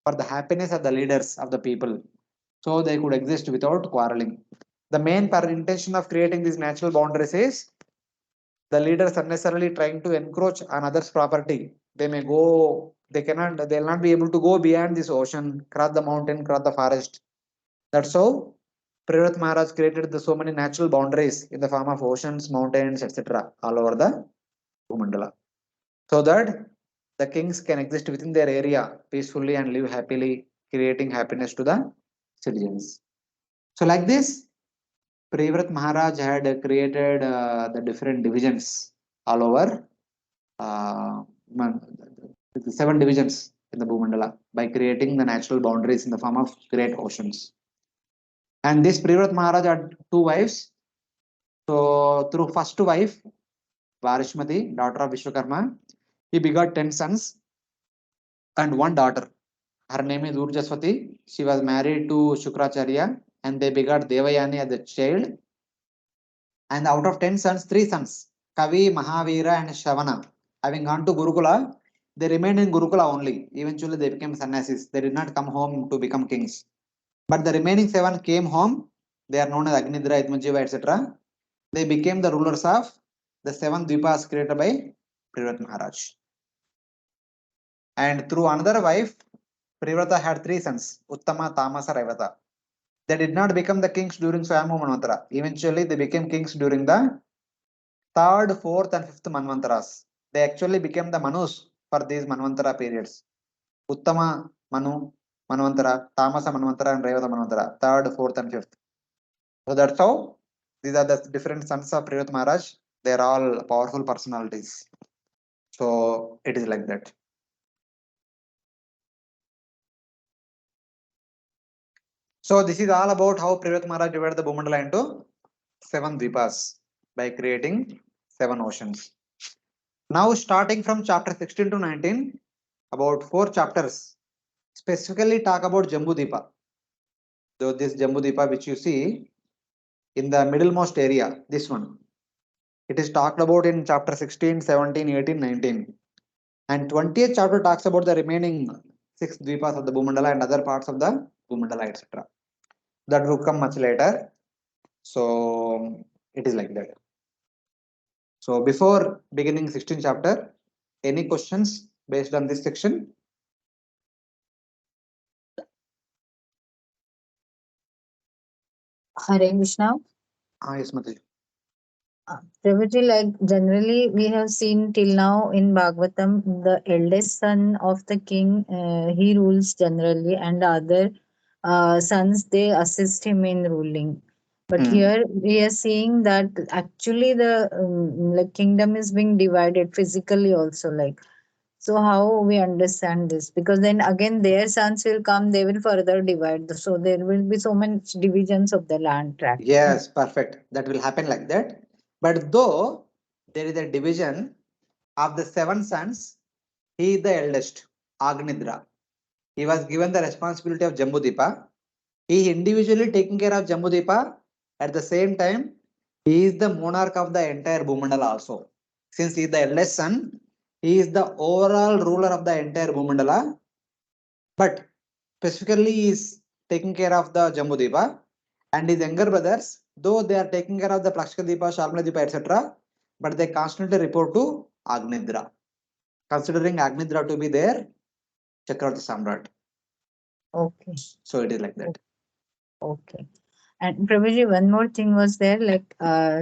for the happiness of the leaders of the people, so they could exist without quarreling. The main intention of creating these natural boundaries is the leaders unnecessarily trying to encroach on others' property. They'll not be able to go beyond this ocean, cross the mountain, cross the forest. That's how Privrat Maharaj created so many natural boundaries in the form of oceans, mountains, etc. all over the Bhumandala, so that the kings can exist within their area peacefully and live happily, creating happiness to the citizens. So like this, Privrat Maharaj had created the different divisions all over the seven divisions in the Bhumandala by creating the natural boundaries in the form of great oceans. And this Privrat Maharaj had two wives. So through first wife, Varishmati, daughter of Vishwakarma, he begot 10 sons and one daughter. Her name is Urjaswati. She was married to Shukracharya and they begot Devayani as a child. And out of 10 sons, 3 sons, Kavi, Mahavira, and Shavana, having gone to Gurukula, they remained in Gurukula only. Eventually, they became sannyasis. They did not come home to become kings. But the remaining 7 came home. They are known as Agnidra, Idmajiva, etc. They became the rulers of the 7 dvipas created by Privrat Maharaj. And through another wife, Privrata had 3 sons, Uttama, Tamasa, Raivata. They did not become the kings during Swayambhu Manvantara. Eventually, they became kings during the 3rd, 4th, and 5th Manvantaras. They actually became the Manus for these Manvantara periods. Uttama Manu Manvantara, Tamasa Manvantara, and Raivata Manvantara, 3rd, 4th, and 5th. So that's how these are the different sons of Privrat Maharaj. They are all powerful personalities. So it is like that. So this is all about how Privrat Maharaj divided the Bhumandala into 7 dvipas by creating 7 oceans. Now starting from chapter 16 to 19, about 4 chapters specifically talk about Jambhudvipa. So this Jambhudvipa which you see in the middlemost area, this one, it is talked about in chapter 16, 17, 18, 19. And 20th chapter talks about the remaining 6 dvipas of the Bhumandala and other parts of the Bhumandala, etc. That will come much later. So it is like that. So before beginning 16th chapter, any questions based on this section? Hare Krishna. Yes, Mataji. Prabhuji, like generally we have seen till now in Bhagavatam, the eldest son of the king, he rules generally, and the other sons, they assist him in ruling. But here we are seeing that actually the like kingdom is being divided physically also. Like, so how we understand this? Because then again their sons will come, they will further divide. So there will be so much divisions of the land tract. Yes, perfect. That will happen like that. But though there is a division of the 7 sons, he is the eldest, Agnidra. He was given the responsibility of Jambhudvipa. He individually taking care of Jambhudvipa. At the same time, he is the monarch of the entire Bhumandala also. Since he is the eldest son, he is the overall ruler of the entire Bhumandala. But specifically, he is taking care of the Jambhudvipa. And his younger brothers, though they are taking care of the Prakshikadeepa, Shalmaladeepa, etc., but they constantly report to Agnidra, considering Agnidra to be their Chakravarti Samrat. Okay. So it is like that. Okay. And Prabhuji, one more thing was there, like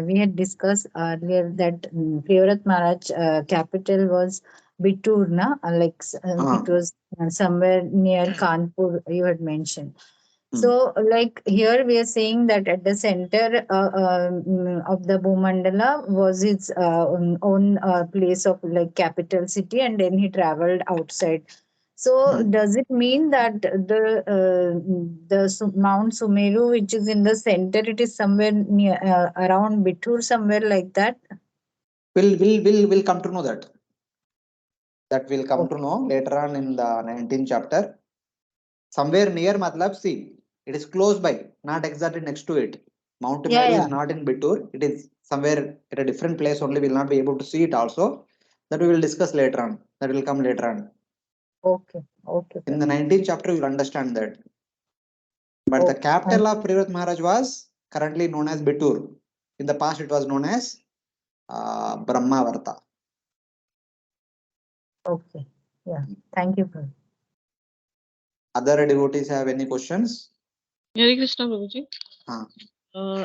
we had discussed earlier that Priyarat Maharaj capital was Bittur, na? It was somewhere near Kanpur, you had mentioned. So, like here we are saying that at the center of the Bhumandala was its own place of like capital city, and then he traveled outside. So, does it mean that the Mount Sumeru, which is in the center, it is somewhere near around Bittur, somewhere like that? We'll come to know that. That will come to know later on in the 19th chapter. Somewhere near Matlab, see, it is close by, not exactly next to it. Mount Meru is not in Bittur. It is somewhere at a different place only. We'll not be able to see it also. That we will discuss later on. That will come later on. Okay. Okay. In the 19th chapter, you will understand that. But the capital of Priyarat Maharaj was currently known as Bittur. In the past, it was known as Brahmavarta. Okay. Yeah. Thank you, Prabhu. Other devotees have any questions? Hare Krishna, Prabhuji.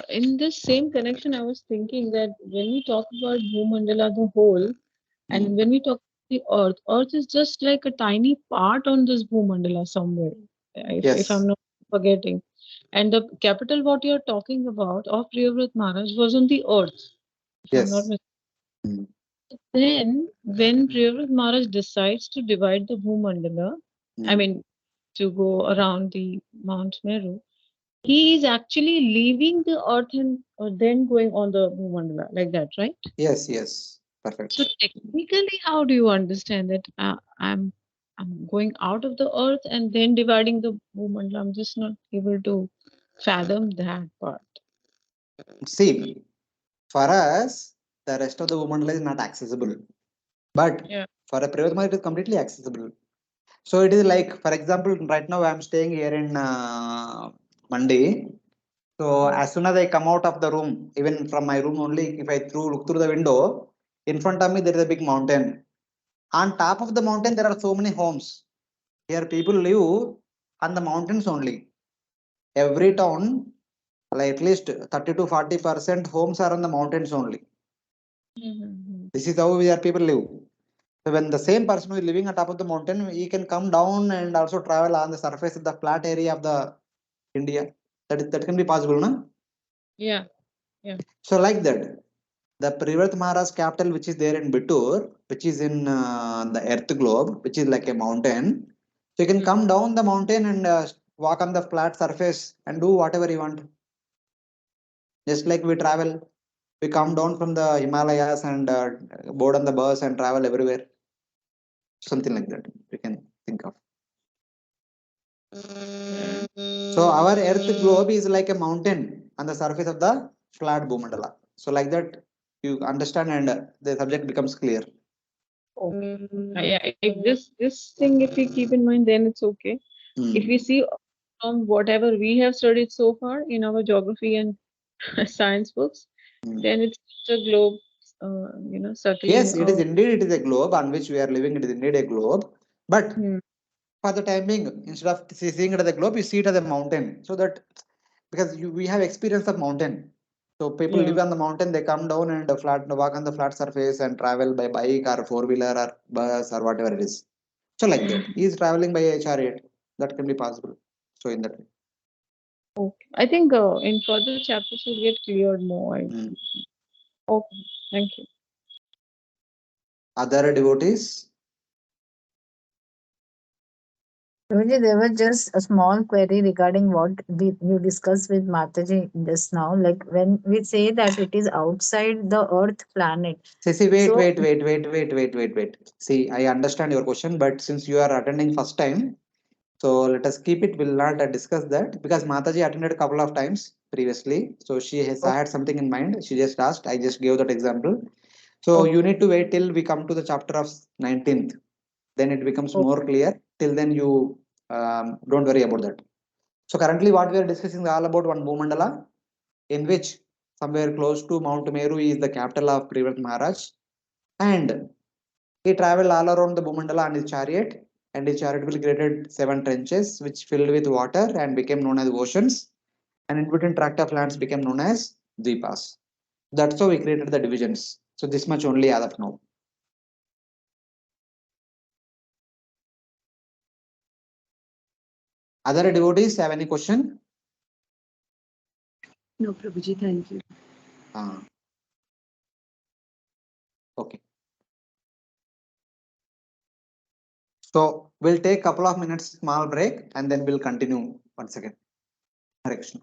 In this same connection, I was thinking that when we talk about Bhumandala, the whole, and when we talk about the Earth is just like a tiny part on this Bhumandala somewhere, if I'm not forgetting. And the capital, what you're talking about of Priyavrat Maharaj was on the Earth. If I'm not mistaken. Then, when Priyavrat Maharaj decides to divide the Bhumandala, I mean, to go around the Mount Meru, he is actually leaving the earth and then going on the Bhumandala, like that, right? Yes. Perfect. So technically, how do you understand that I'm going out of the earth and then dividing the Bhumandala? I'm just not able to fathom that part. See, for us, the rest of the Bhumandala is not accessible. But for a Priyarat Maharaj, it is completely accessible. So it is like, for example, right now I am staying here in Mandi. So as soon as I come out of the room, even from my room only, if I look through the window, in front of me there is a big mountain. On top of the mountain, there are so many homes. Here people live on the mountains only. Every town, like at least 30 to 40% homes are on the mountains only. This is how people live. So when the same person who is living on top of the mountain, he can come down and also travel on the surface of the flat area of the India. That can be possible, no? Yeah. So like that, the Priyarat Maharaj capital, which is there in Bittur, which is in the earth globe, which is like a mountain. So you can come down the mountain and walk on the flat surface and do whatever you want. Just like we travel, we come down from the Himalayas and board on the bus and travel everywhere. Something like that we can think of. So our earth globe is like a mountain on the surface of the flat Bhumandala. So like that you understand and the subject becomes clear. If this thing, if we keep in mind, then it's okay. If we see from whatever we have studied so far in our geography and science books, then it's just a globe circling. Yes, it is indeed, it is a globe on which we are living. It is indeed a globe. But for the time being, instead of seeing it as a globe, you see it as a mountain. So that because we have experience of mountain. So people live on the mountain, they come down and walk on the flat surface and travel by bike or four-wheeler or bus or whatever it is. So like that, he is traveling by a chariot. That can be possible. So in that way. Okay. I think in further chapters will get cleared more. Okay. Thank you. Other devotees? Prabhuji, there was just a small query regarding what you discussed with Mataji just now. Like when we say that it is outside the Earth planet. See, wait. See, I understand your question, but since you are attending first time, so let us keep it. We'll not discuss that because Mataji attended a couple of times previously. So she has had something in mind. She just asked. I just gave that example. So you need to wait till we come to the chapter of 19th. Then it becomes more clear. Till then, you don't worry about that. So currently, what we are discussing is all about one Bhumandala, in which somewhere close to Mount Meru is the capital of Privat Maharaj, and he traveled all around the Bhumandala on his chariot, and his chariot will created 7 trenches which filled with water and became known as oceans, and in between tract of lands became known as Dvipas. That's how we created the divisions. So this much only as of now. Other devotees have any question? No, Prabhuji, thank you. Okay. So we'll take couple of minutes small break and then we'll continue once again. Hare Krishna.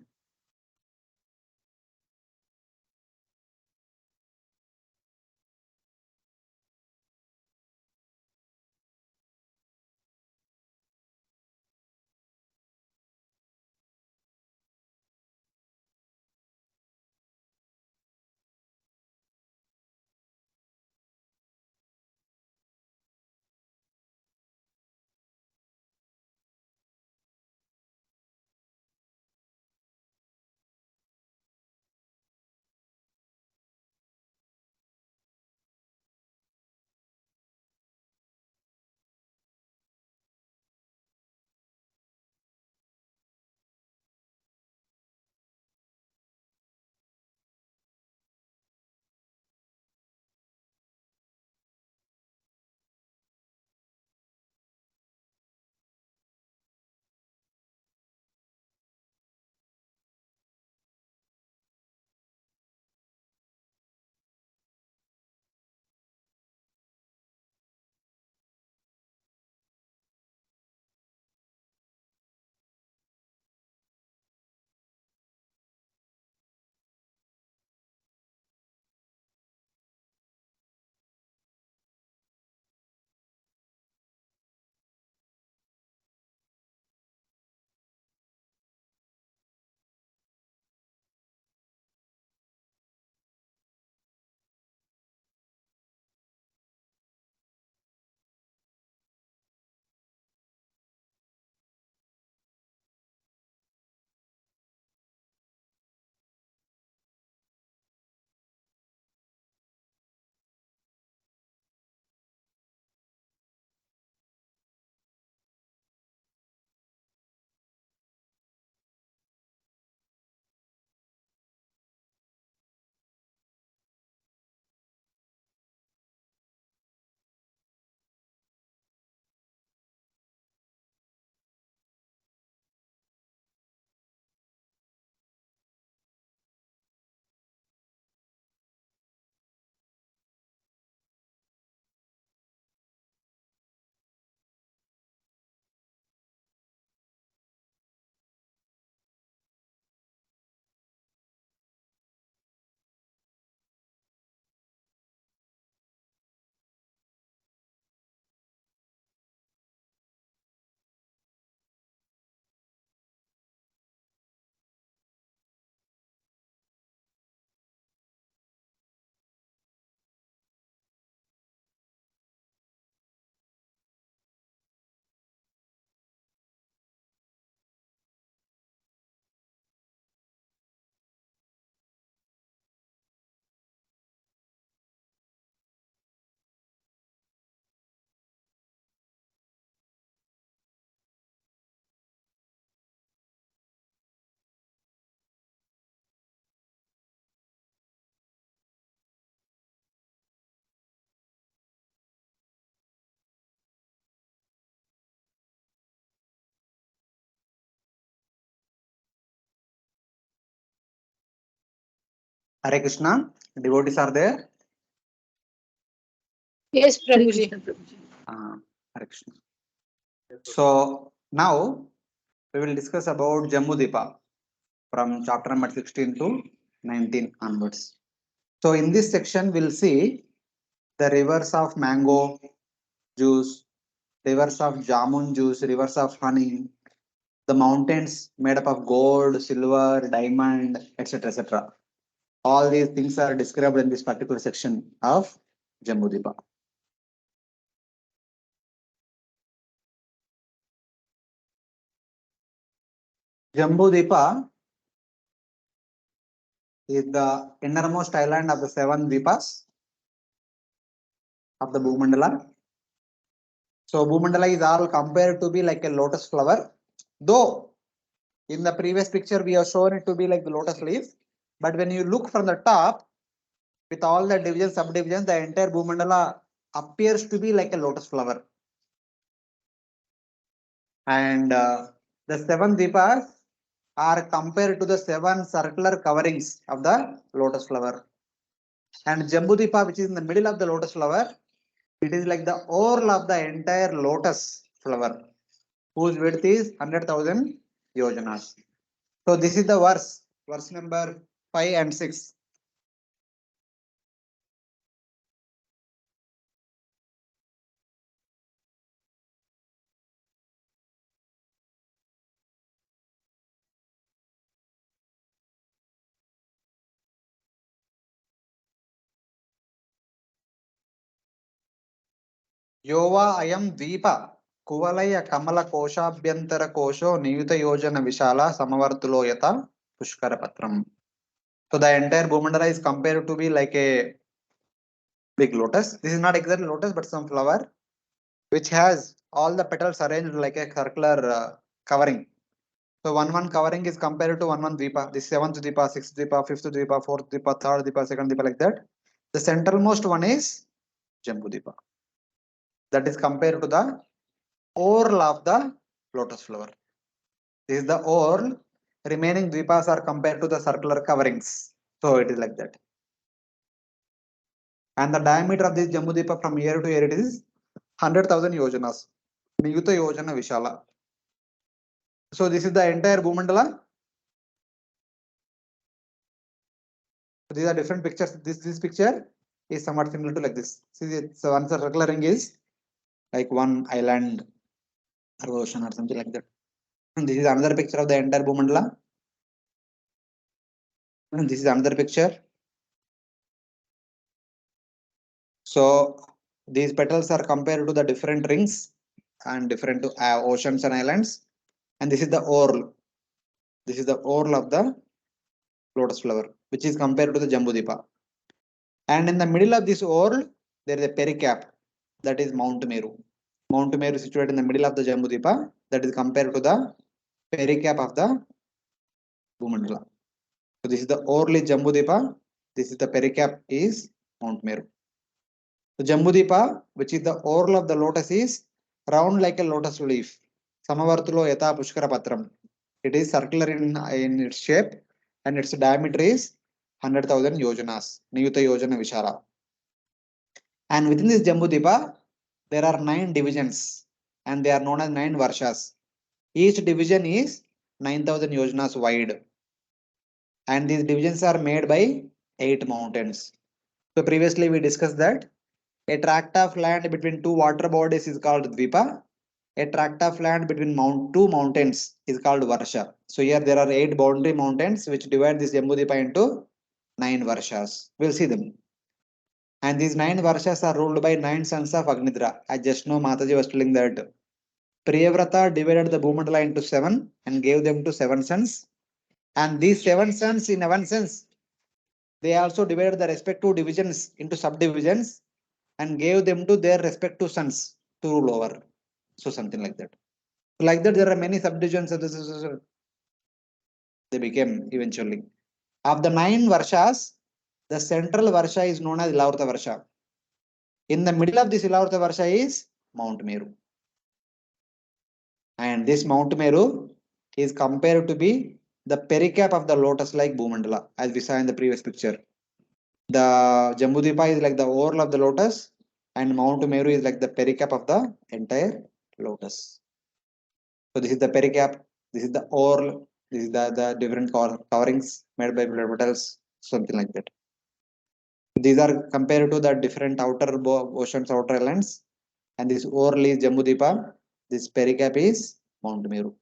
Hare Krishna. Devotees are there? Yes, Hare Prabhuji. Krishna, Prabhuji. Hare Krishna. So now we will discuss about Jambhudvipa from chapter number 16 to 19 onwards. So in this section, we'll see the rivers of mango juice, rivers of jamun juice, rivers of honey, the mountains made up of gold, silver, diamond, etc. etc. All these things are described in this particular section of Jambhudvipa. Jambhudvipa is the innermost island of the 7 Dvipas of the Bhumandala. So Bhumandala is all compared to be like a lotus flower, though in the previous picture we have shown it to be like the lotus leaf. But when you look from the top, with all the divisions, subdivisions, the entire Bhumandala appears to be like a lotus flower. And the 7 Dvipas are compared to the 7 circular coverings of the lotus flower. And Jambhudvipa, which is in the middle of the lotus flower, it is like the orl of the entire lotus flower, whose width is 100,000 yojanas. So this is the verse number 5 and 6. Yova ayam dvipa kuvalaya kamala koshabhyantara kosho niyuta yojana vishala samavartulo yata pushkara patram. So the entire Bhumandala is compared to be like a big lotus. This is not exactly lotus, but some flower which has all the petals arranged like a circular covering. So one covering is compared to one dvipa. This 7th dvipa, 6th dvipa, 5th dvipa, 4th dvipa, 3rd dvipa, 2nd dvipa, like that. The centralmost one is Jambhudvipa. That is compared to the orl of the lotus flower. This is the orl. Remaining dvipas are compared to the circular coverings. So it is like that. And the diameter of this Jambhudvipa from here to here, it is 100,000 yojanas. Niyuta yojana vishala. So this is the entire Bhumandala. So these are different pictures. This picture is somewhat similar to like this. See, so one circular ring is like one island or ocean or something like that. And this is another picture of the entire Bhumandala. And this is another picture. So these petals are compared to the different rings and different oceans and islands. And this is the orl. This is the orl of the lotus flower, which is compared to the Jambhudvipa. And in the middle of this orl, there is a pericap, that is Mount Meru. Mount Meru is situated in the middle of the Jambhudvipa, that is compared to the pericap of the Bhumandala. So this is the orl is Jambhudvipa. This is the pericap is Mount Meru. So Jambhudvipa, which is the orl of the lotus, is round like a lotus leaf. Samavartulo yata pushkara patram. It is circular in its shape and its diameter is 100,000 yojanas. Niyuta yojana vishala. And within this Jambhudvipa, there are 9 divisions and they are known as 9 varshas. Each division is 9,000 yojanas wide. And these divisions are made by 8 mountains. So previously we discussed that a tract of land between 2 water bodies is called Dvipa. A tract of land between 2 mountains is called Varsha. So here there are 8 boundary mountains which divide this Jambhudvipa into 9 Varshas. We'll see them. And these 9 Varshas are ruled by 9 sons of Agnidra. I just know Mataji was telling that Priyavrata divided the Bhumandala into 7 and gave them to 7 sons. And these 7 sons, in one sense, they also divided the respective divisions into subdivisions and gave them to their respective sons to rule over. So something like that. Like that, there are many subdivisions. They became eventually. Of the 9 Varshas, the central Varsha is known as Ilavrata Varsha. In the middle of this Ilavrata Varsha is Mount Meru. And this Mount Meru is compared to be the pericap of the lotus like Bhumandala, as we saw in the previous picture. The Jambudvipa is like the oral of the lotus, and Mount Meru is like the pericap of the entire lotus. So this is the pericap, this is the oral, this is the different coverings made by blood vessels, something like that. These are compared to the different outer oceans, outer islands, and this oral is Jambudvipa, this pericap is Mount Meru.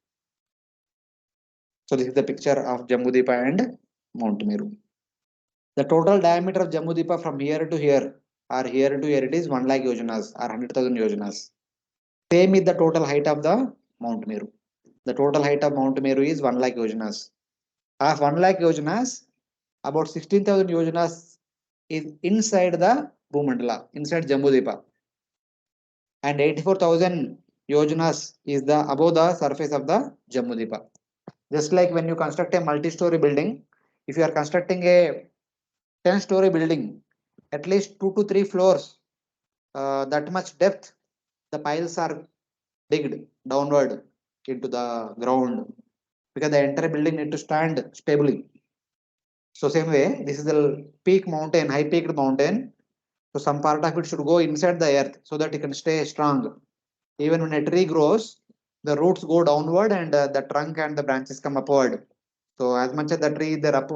So this is the picture of Jambudvipa and Mount Meru. The total diameter of Jambudvipa from here to here or here to here, it is 1 lakh yojanas or 100,000 yojanas. Same is the total height of the Mount Meru. The total height of Mount Meru is 1 lakh yojanas. Of 1 lakh yojanas, about 16,000 yojanas is inside the Bhumandala, inside Jambudvipa. And 84,000 yojanas is the above the surface of the Jambudvipa. Just like when you construct a multi-story building, if you are constructing a 10-story building, at least 2 to 3 floors, that much depth, the piles are digged downward into the ground because the entire building need to stand stably. So same way, this is the peak mountain, high peaked mountain. So some part of it should go inside the earth so that it can stay strong. Even when a tree grows, the roots go downward and the trunk and the branches come upward. So as much as the tree is there up,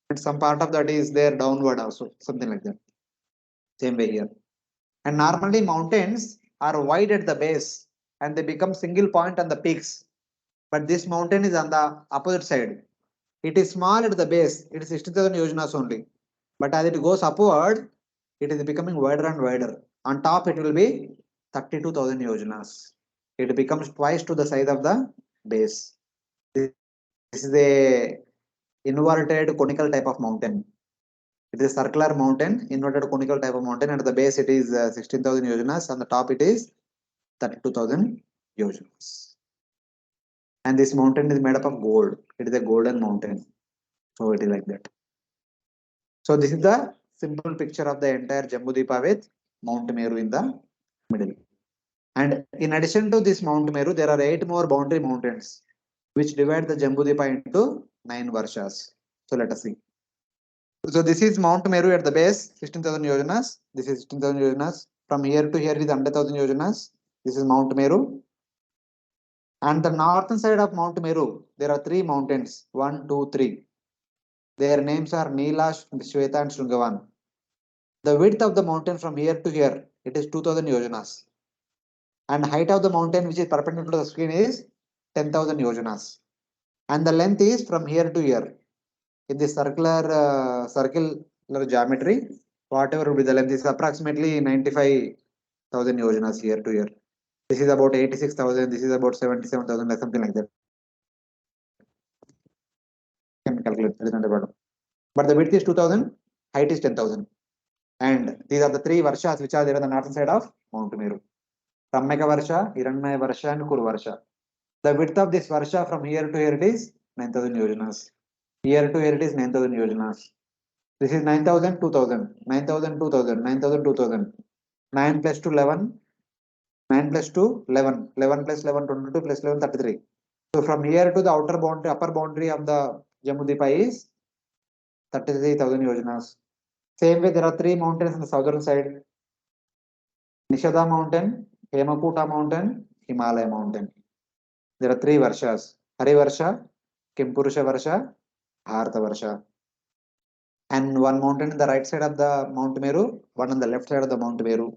and some part of that is there downward also, something like that. Same way here. And normally mountains are wide at the base and they become single point on the peaks. But this mountain is on the opposite side. It is small at the base. It is 60,000 yojanas only. But as it goes upward, it is becoming wider and wider. On top, it will be 32,000 yojanas. It becomes twice to the size of the base. This is a inverted conical type of mountain. It is a circular mountain, inverted conical type of mountain. At the base, it is 16,000 yojanas. On the top, it is 32,000 yojanas. And this mountain is made up of gold. It is a golden mountain. So it is like that. So this is the simple picture of the entire Jambudvipa with Mount Meru in the middle. And in addition to this Mount Meru, there are 8 more boundary mountains which divide the Jambudvipa into 9 varshas. So let us see. So this is Mount Meru at the base, 16,000 yojanas. This is 16,000 yojanas. From here to here is 100,000 yojanas. This is Mount Meru. And the northern side of Mount Meru, there are 3 mountains. 1, 2, 3. Their names are Neela, Shweta and Shringavan. The width of the mountain from here to here, it is 2,000 yojanas. And height of the mountain which is perpendicular to the screen is 10,000 yojanas. And the length is from here to here. In this circular geometry, whatever will be the length is approximately 95,000 yojanas here to here. This is about 86,000, this is about 77,000, something like that. You can calculate, but the width is 2,000, height is 10,000. And these are the 3 varshas which are there on the northern side of Mount Meru. Ramyaka Varsha, Hiranyamaya Varsha and Kuru Varsha. The width of this Varsha from here to here it is 9,000 yojanas. Here to here it is 9,000 yojanas. This is 9,000, 2,000, 9,000, 2,000, 9,000, 2,000. 9 plus 2, 11. 9 plus 2, 11. 11 plus 11, 22 plus 11, 33. So from here to the outer boundary, upper boundary of the Jambudvipa is 33,000 yojanas. Same way, there are 3 mountains on the southern side. Nishada mountain, Hemakuta mountain, Himalaya mountain. There are 3 varshas. Hari Varsha, Kimpurusha Varsha, Bharata Varsha. And 1 mountain on the right side of the Mount Meru, 1 on the left side of the Mount Meru.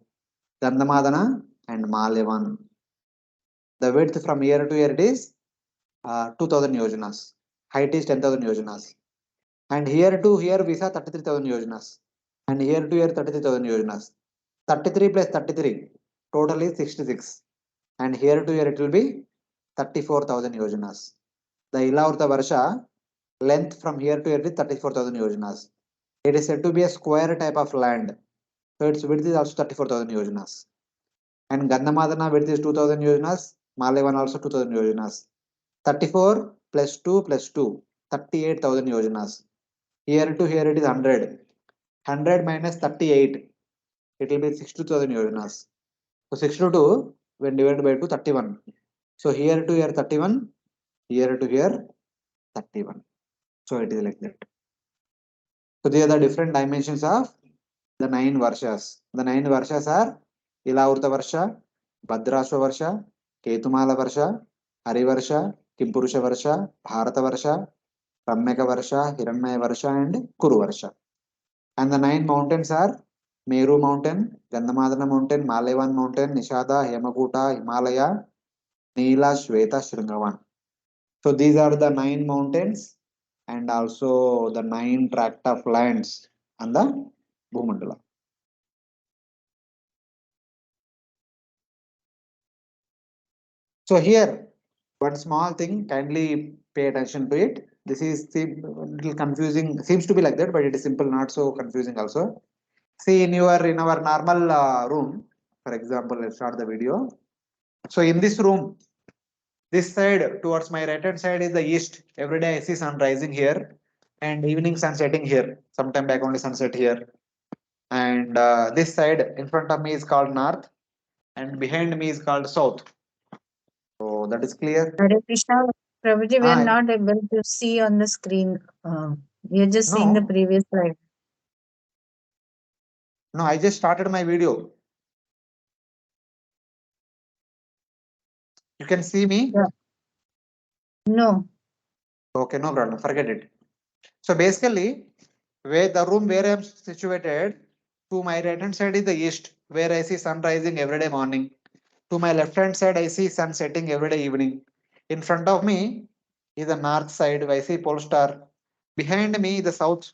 Gandhamadana and Malevan. The width from here to here it is 2,000 yojanas. Height is 10,000 yojanas. And here to here we saw 33,000 yojanas. And here to here 33,000 yojanas. 33 plus 33, total is 66. And here to here it will be 34,000 yojanas. The Ilavrita Varsha, length from here to here is 34,000 yojanas. It is said to be a square type of land. So its width is also 34,000 yojanas. And Gandhamadana width is 2,000 yojanas. Malevan also 2,000 yojanas. 34 plus 2 plus 2, 38,000 yojanas. Here to here it is 100. 100 minus 38, it will be 62,000 yojanas. So 62 when divided by 2, 31. So here to here 31, here to here 31. So it is like that. So these are the different dimensions of the 9 Varshas. The 9 Varshas are Ilavurta Varsha, Bhadrashva Varsha, Ketumala Varsha, Hari Varsha, Kimpurusha Varsha, Bharata Varsha, Ramyaka Varsha, Hiranyaya Varsha, and Kuru Varsha. And the 9 mountains are Meru Mountain, Gandhamadana Mountain, Malevan Mountain, Nishada, Hemakuta, Himalaya, Neela, Shweta, Shringavan. So these are the 9 mountains and also the 9 tract of lands on the Bhumandala. So here, one small thing, kindly pay attention to it. This is a little confusing, seems to be like that, but it is simple, not so confusing also. See in our normal room, for example, let's start the video. So in this room, this side towards my right hand side is the east. Every day I see sun rising here and evening sun setting here. Sometime back only sunset here. And this side in front of me is called north and behind me is called south. So that is clear. Hare Krishna, Prabhuji, we are Ah, not able to see on the screen. We are just seeing the no, previous slide. no, I just started my video. You can see me? Yeah. No. Okay, no problem. Forget it. So basically, where the room where I am situated, to my right hand side is the east, where I see sun rising every day morning. To my left hand side, I see sun setting every day evening. In front of me is the north side, where I see pole star. Behind me, the south,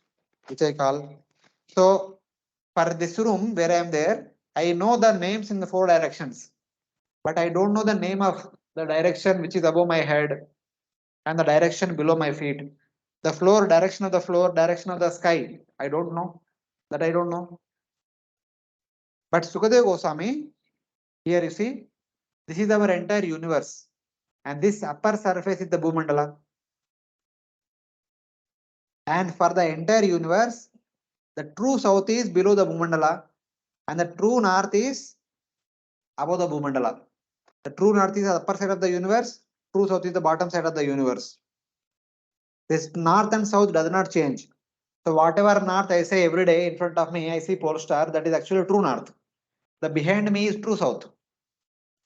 which I call. So for this room where I am there, I know the names in the 4 directions, but I don't know the name of the direction which is above my head and the direction below my feet. The floor, direction of the floor, direction of the sky. I don't know. That I don't know. But Sukadeva Goswami, here you see, this is our entire universe. And this upper surface is the Bhumandala. And for the entire universe, the true south is below the Bhumandala and the true north is above the Bhumandala. The true north is the upper side of the universe, true south is the bottom side of the universe. This north and south does not change. So whatever north I say every day in front of me, I see pole star, that is actually true north. The behind me is true south.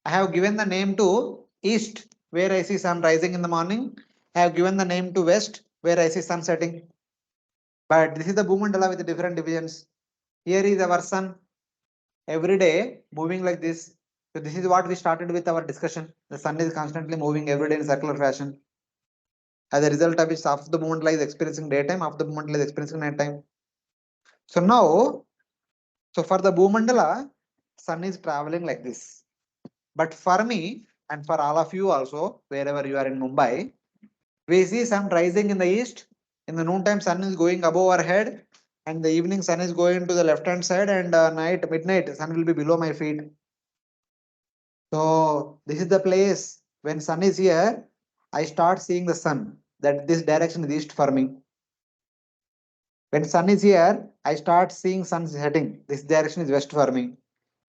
I have given the name to east, where I see sun rising in the morning. I have given the name to west, where I see sun setting. But this is the Bhumandala with the different divisions. Here is our sun every day moving like this. So this is what we started with our discussion. The sun is constantly moving every day in circular fashion. As a result of which half the Bhumandala is experiencing daytime, half the Bhumandala is experiencing nighttime. So now, so for the Bhumandala, sun is traveling like this. But for me and for all of you also, wherever you are in Mumbai, we see sun rising in the east. In the noontime, sun is going above our head, and the evening sun is going to the left hand side, and midnight sun will be below my feet. So this is the place when sun is here, I start seeing the sun. That this direction is east for me. When sun is here, I start seeing sun setting. This direction is west for me.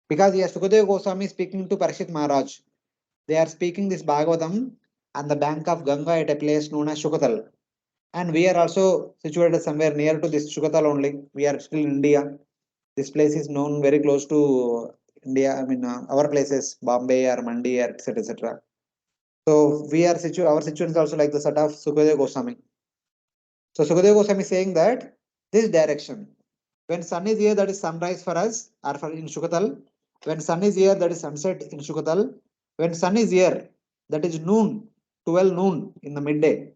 Because here Sukadeva Goswami is speaking to Parishit Maharaj. They are speaking this Bhagavatam on the bank of Ganga at a place known as Shukatal. And we are also situated somewhere near to this Shukatal only. We are still in India. This place is known very close to India. I mean, our places, Bombay or Mandi, etc. etc. So we are our situation is also like the set of Sukadeva Goswami. So Sukadeva Goswami is saying that this direction, when sun is here, that is sunrise for us, or for in Shukatal. When sun is here, that is sunset in Shukatal. When sun is here, that is noon, 12 noon in the midday.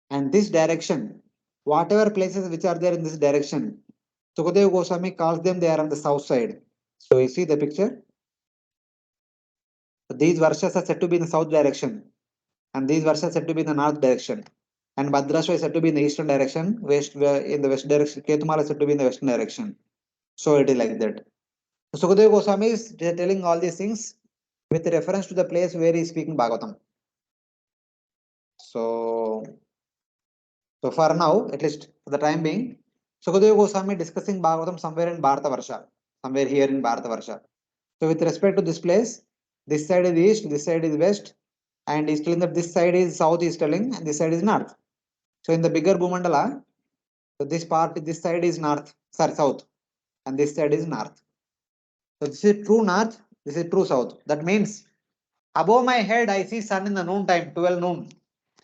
And this direction, whatever places which are there in this direction, Sukadeva Goswami calls them, they are on the south side. So you see the picture. So these varshas are said to be in the south direction, and these varshas are said to be in the north direction. And Bhadrashva is said to be in the eastern direction, west in the west direction. Ketumala is said to be in the western direction. So it is like that. So Sukadeva Goswami is telling all these things with reference to the place where he is speaking Bhagavatam. So for now, at least for the time being, Sukadeva Goswami discussing Bhagavatam somewhere in Bharata Varsha, somewhere here in Bharata Varsha. So with respect to this place, this side is east, this side is west, and he's telling that this side is south, is telling, and this side is north. So in the bigger Bhumandala, So this side is north, sorry, south, and this side is north. So this is true north, this is true south. That means above my head, I see sun in the noon time, 12 noon.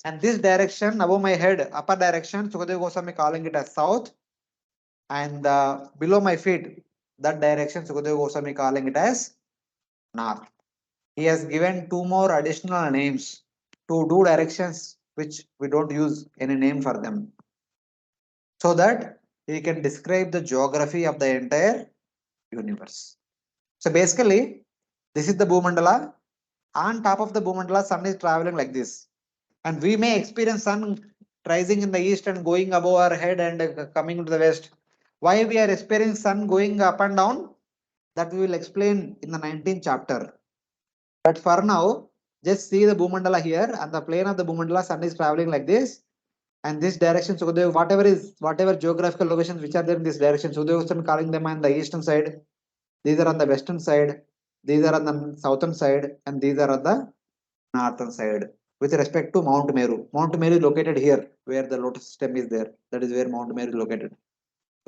And this direction above my head, upper direction, Sukadeva Goswami calling it as south. And below my feet, that direction, Sukadeva Goswami calling it as north. He has given two more additional names to two directions which we don't use any name for them, so that he can describe the geography of the entire universe. So basically, this is the Bhumandala. On top of the Bhumandala, sun is traveling like this. And we may experience sun rising in the east and going above our head and coming to the west. Why we are experiencing sun going up and down? That we will explain in the 19th chapter. But for now, just see the Bhumandala here, and the plane of the Bhumandala, sun is traveling like this. And this direction, so whatever geographical locations which are there in this direction, so they are calling them on the eastern side. These are on the western side. These are on the southern side, and these are on the northern side. With respect to Mount Meru, Mount Meru is located here, where the lotus stem is there. That is where Mount Meru is located.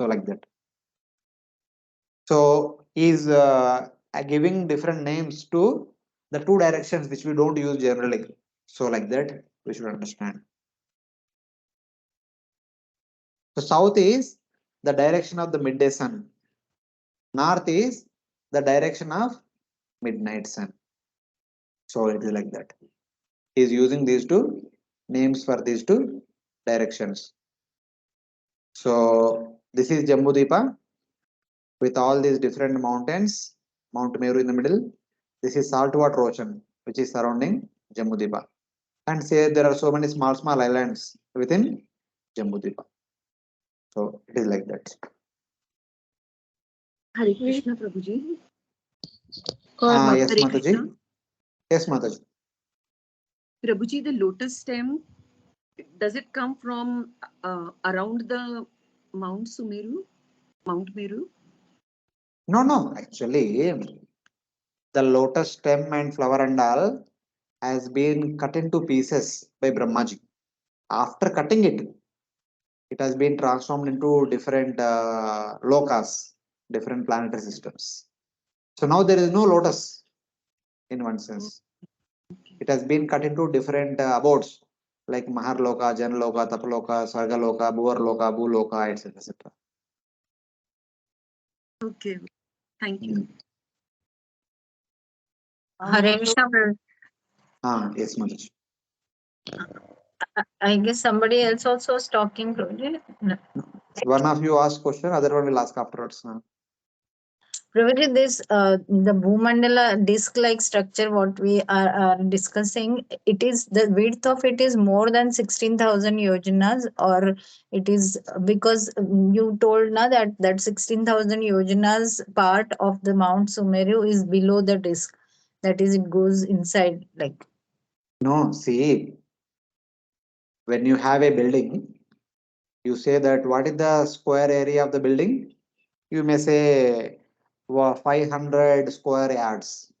So like that. So he is giving different names to the two directions which we don't use generally. So like that, we should understand. So south is the direction of the midday sun. North is the direction of midnight sun. So it is like that. He is using these two names for these two directions. So this is Jambhudvipa with all these different mountains, Mount Meru in the middle. This is saltwater ocean which is surrounding Jambhudvipa. And say there are so many small islands within Jambhudvipa. So it is like that. Hare Krishna, Prabhuji. Yes, Hare Mataji. Krishna. Yes, Mataji. Prabhuji, the lotus stem, does it come from around the Mount Sumeru? Mount Meru? No. Actually, the lotus stem and flower and all has been cut into pieces by Brahmaji. After cutting it, it has been transformed into different lokas, different planetary systems. So now there is no lotus in one sense. It has been cut into different abodes like Maharloka, Janloka, Tapaloka, Sargaloka, Bhuvarloka, Bhuloka, etc. etc. Okay, thank you. Hare Krishna. Yes, Mataji. I guess somebody else also was talking. One of you ask question, other one will ask afterwards. Prabhuji, this the Bhumandala disc-like structure, what we are discussing, it is the width of it is more than 16,000 yojanas, or it is because you told na that 16,000 yojanas part of the Mount Sumeru is below the disc. That is, it goes inside like. No, see, when you have a building, you say that what is the square area of the building? You may say 500 square yards.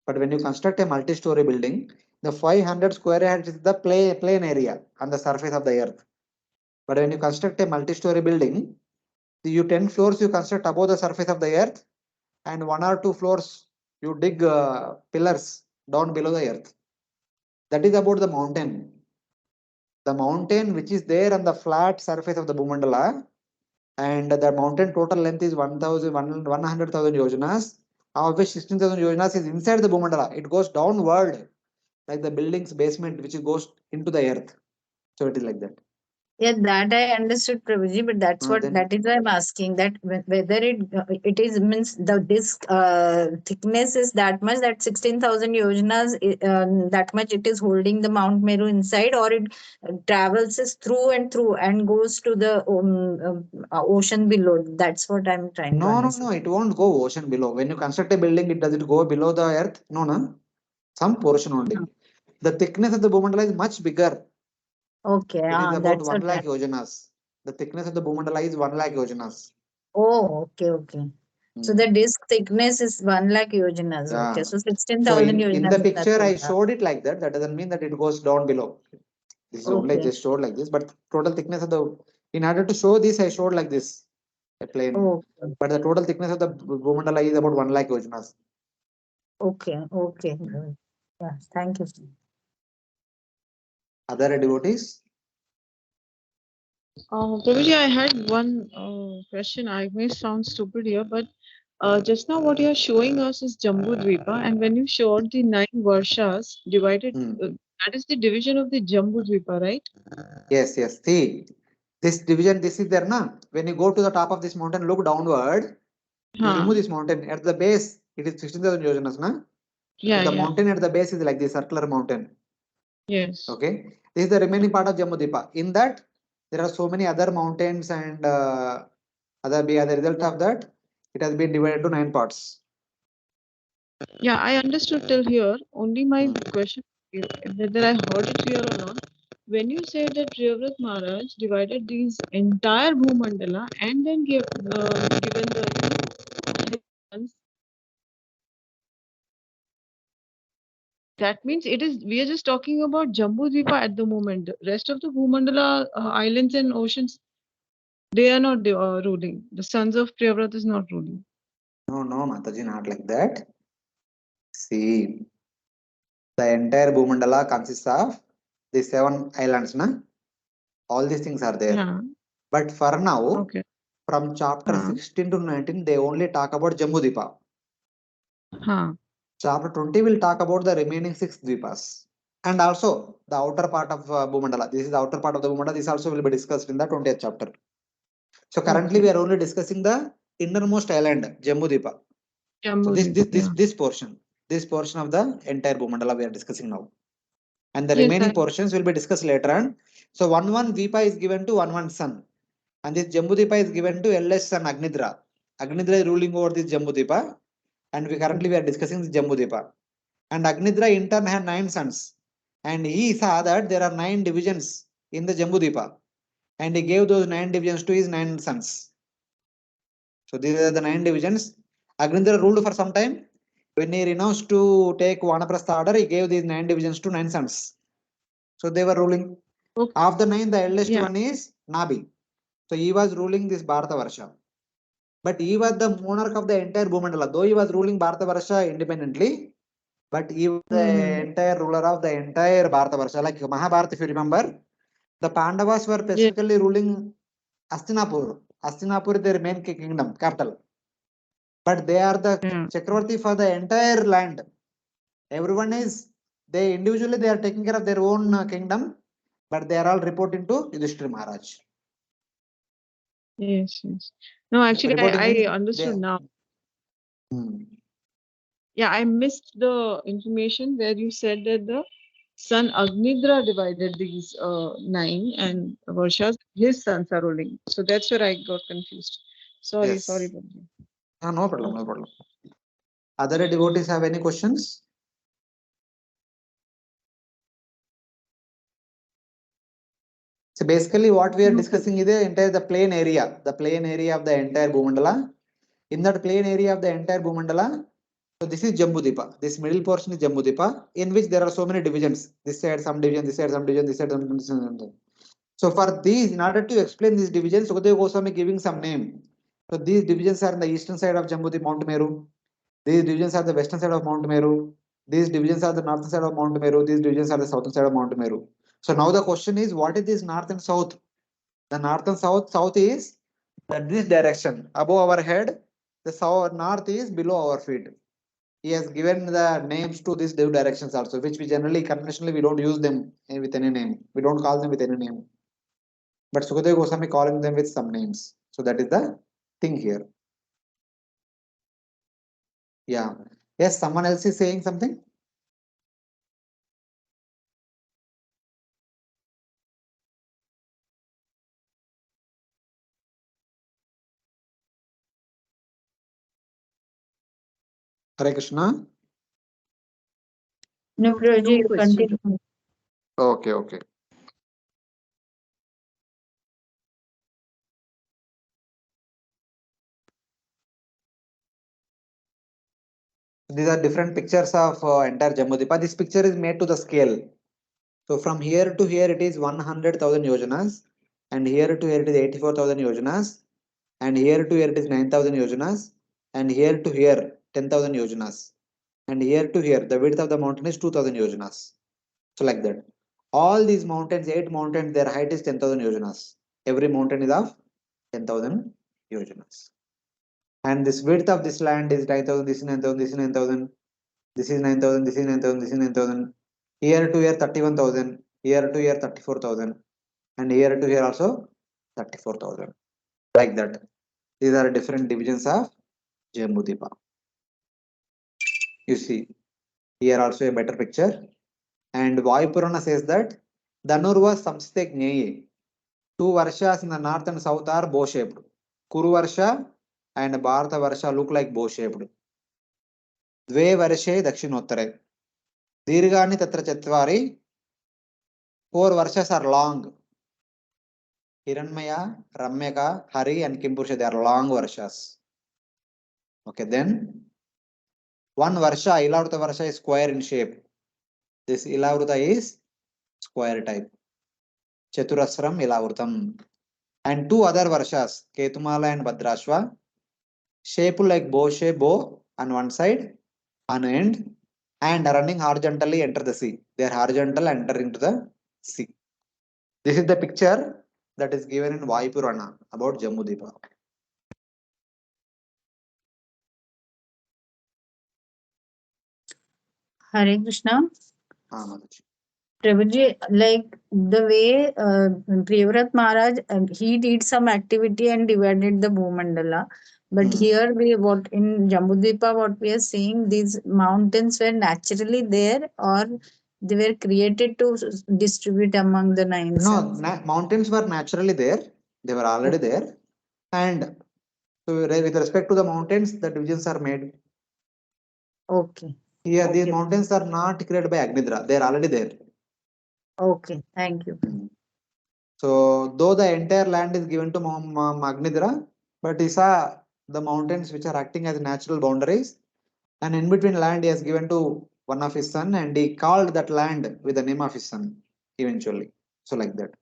But when you construct a multi-story building, the 500 square yards is the plain area on the surface of the earth. But when you construct a multi-story building, you 10 floors you construct above the surface of the earth, and 1 or 2 floors you dig pillars down below the earth. That is about the mountain. The mountain which is there on the flat surface of the Bhumandala, and the mountain total length is 100,000 yojanas, of which 16,000 yojanas is inside the Bhumandala. It goes downward like the building's basement, which goes into the earth. So it is like that. Yeah, that I understood, Prabhuji, but that's Then- that is why I'm asking that whether it is means the disc thickness is that much, that 16,000 yojanas that much it is holding the Mount Meru inside, or it travels through and goes to the ocean below. That's what I'm trying to understand. No, it won't go ocean below. When you construct a building, does it go below the earth? No. Some portion only. No. The thickness of the Bhumandala is much bigger. Okay, It is about that's 1 what lakh yojanas. The thickness of the Bhumandala is 1 lakh yojanas. Oh, okay. So the disc thickness is 1 lakh yojanas. Yeah. Okay, so So 16,000 in yojanas. the picture, I showed it like that. That doesn't mean that it goes down below. This is only Okay. just showed like this, but total thickness of the, in order to show this, I showed like this, a plane. Okay. But the total thickness of the Bhumandala is about 1 lakh yojanas. Okay. Okay. Yeah. Thank you. Other devotees? Prabhuji, I had one question. I may sound stupid here, but just now what you are showing us is Jambudvipa, and when you showed the 9 Varshas divided, that is the division of the Jambudvipa, right? Yes, yes. See, this division, this is there, na? When you go to the top of this mountain, look downward, you Huh. remove this mountain. At the base, it is 16,000 yojanas, na? Yeah, The yeah. mountain at the base is like this circular mountain. Yes. Okay. This is the remaining part of Jambudvipa. In that, there are so many other mountains and as a result of that, it has been divided to 9 parts. Yeah, I understood till here. Only my question is whether I heard it clear or not. When you said that Priyavrat Maharaj divided these entire Bhumandala and then given the that means it is we are just talking about Jambudvipa at the moment. The rest of the Bhumandala islands and oceans, they are not ruling. The sons of Priyavrat is not ruling. No, Mataji, not like that. See, the entire Bhumandala consists of the 7 islands, na? All these things are there. Yeah. But for now, Okay. from chapter 16 to 19, they only talk about Jambudvipa. Huh. Chapter 20 will talk about the remaining 6 dvipas. And also the outer part of Bhumandala. This is the outer part of the Bhumandala. This also will be discussed in the 20th chapter. So currently we are only discussing the innermost island, Jambudvipa. So this portion of the entire Bhumandala we are discussing now. And the remaining portions will be discussed later on. So one Dvipa is given to one sun. And this Jambudvipa is given to eldest son Agnidra. Agnidra is ruling over this Jambudvipa. And we are discussing this Jambudvipa. And Agnidra in turn had 9 sons. And he saw that there are 9 divisions in the Jambudvipa. And he gave those 9 divisions to his 9 sons. So these are the 9 divisions. Agnidra ruled for some time. When he renounced to take Vanaprastha order, he gave these 9 divisions to 9 sons. So they were ruling. Okay. Of the 9, the eldest one is Nabi. So he was ruling this Bharatavarsha. But he was the monarch of the entire Bhumandala. Though he was ruling Bharatavarsha independently, but he was the entire ruler of the entire Bharatavarsha. Like Mahabharata, if you remember, the Pandavas were specifically ruling Hastinapur. Hastinapur is their main kingdom, capital. But they are the Chakravarti for the entire land. Everyone is, they individually they are taking care of their own kingdom, but they are all reporting to Yudhishthira Maharaj. Yes, yes. No, actually, I understood now. Yeah, I missed the information where you said that the son Agnidra divided these 9 and Varshas, his sons are ruling. So that's where I got confused. Sorry, Yes. sorry, Babu. No problem, no problem. Other devotees have any questions? So basically what we are discussing is the entire plain area of the entire Bhumandala. In that plain area of the entire Bhumandala, so this is Jambudvipa. This middle portion is Jambudvipa, in which there are so many divisions. This side some division, this side some division, this side some division. So for these, in order to explain these divisions, Sukadeva Goswami giving some name. So these divisions are on the eastern side of Jambudvipa, Mount Meru. These divisions are the western side of Mount Meru. These divisions are the northern side of Mount Meru. These divisions are the southern side of Mount Meru. So now the question is, what is this north and south? The north and south is this direction above our head. The south north is below our feet. He has given the names to these two directions also, which we generally conventionally we don't use them with any name. We don't call them with any name. But Sukadeva Goswami calling them with some names. So that is the thing here. Yeah. Yes, someone else is saying something. Hare Krishna. No, Prabhuji, you continue. Okay. These are different pictures of entire Jambudvipa. This picture is made to the scale. So from here to here it is 100,000 yojanas, and here to here it is 84,000 yojanas, and here to here it is 9,000 yojanas, and here to here 10,000 yojanas, and here to here the width of the mountain is 2,000 yojanas. So like that. All these mountains, 8 mountains, their height is 10,000 yojanas. Every mountain is of 10,000 yojanas. And this width of this land is 9,000, this is 9,000, this is 9,000, this is 9,000, this is 9,000, this is 9,000. Here to here 31,000, here to here 34,000, and here to here also 34,000. Like that. These are different divisions of Jambudvipa. You see, here also a better picture. And Vayu says that Dhanurva Samsite Gneye. 2 varshas in the north and south are bow shaped. Kuru Varsha and Bharata Varsha look like bow shaped. Dve Varshe Dakshinottare. Dirghani Tatra Chatvari. 4 varshas are long. Hiranmaya, Ramyaka, Hari, and Kimpurusha, they are long varshas. Okay, then 1 varsha, Ilavruta varsha is square in shape. This Ilavruta is square type. Chaturasram Ilavrutam. And 2 other varshas, Ketumala and Bhadrashva, shape like bow shape, bow on one side, on end, and running horizontally enter the sea. They are horizontal and enter into the sea. This is the picture that is given in Vayu Purana about Jambudvipa. Hare Krishna. Mataji. Prabhuji, like the way Priyavrat Maharaj, he did some activity and divided the Bhumandala. But here what in Jambudvipa, what we are seeing, these mountains were naturally there, or they were created to distribute among the 9 No, sons? mountains were naturally there. They were already there. And so with respect to the mountains, the divisions are made. Okay. Here, these mountains are not created by Agnidra. They are already there. Okay, thank you. So, though the entire land is given to Agnidra, but he saw the mountains which are acting as natural boundaries, and in between land he has given to one of his son, and he called that land with the name of his son eventually. So, like that.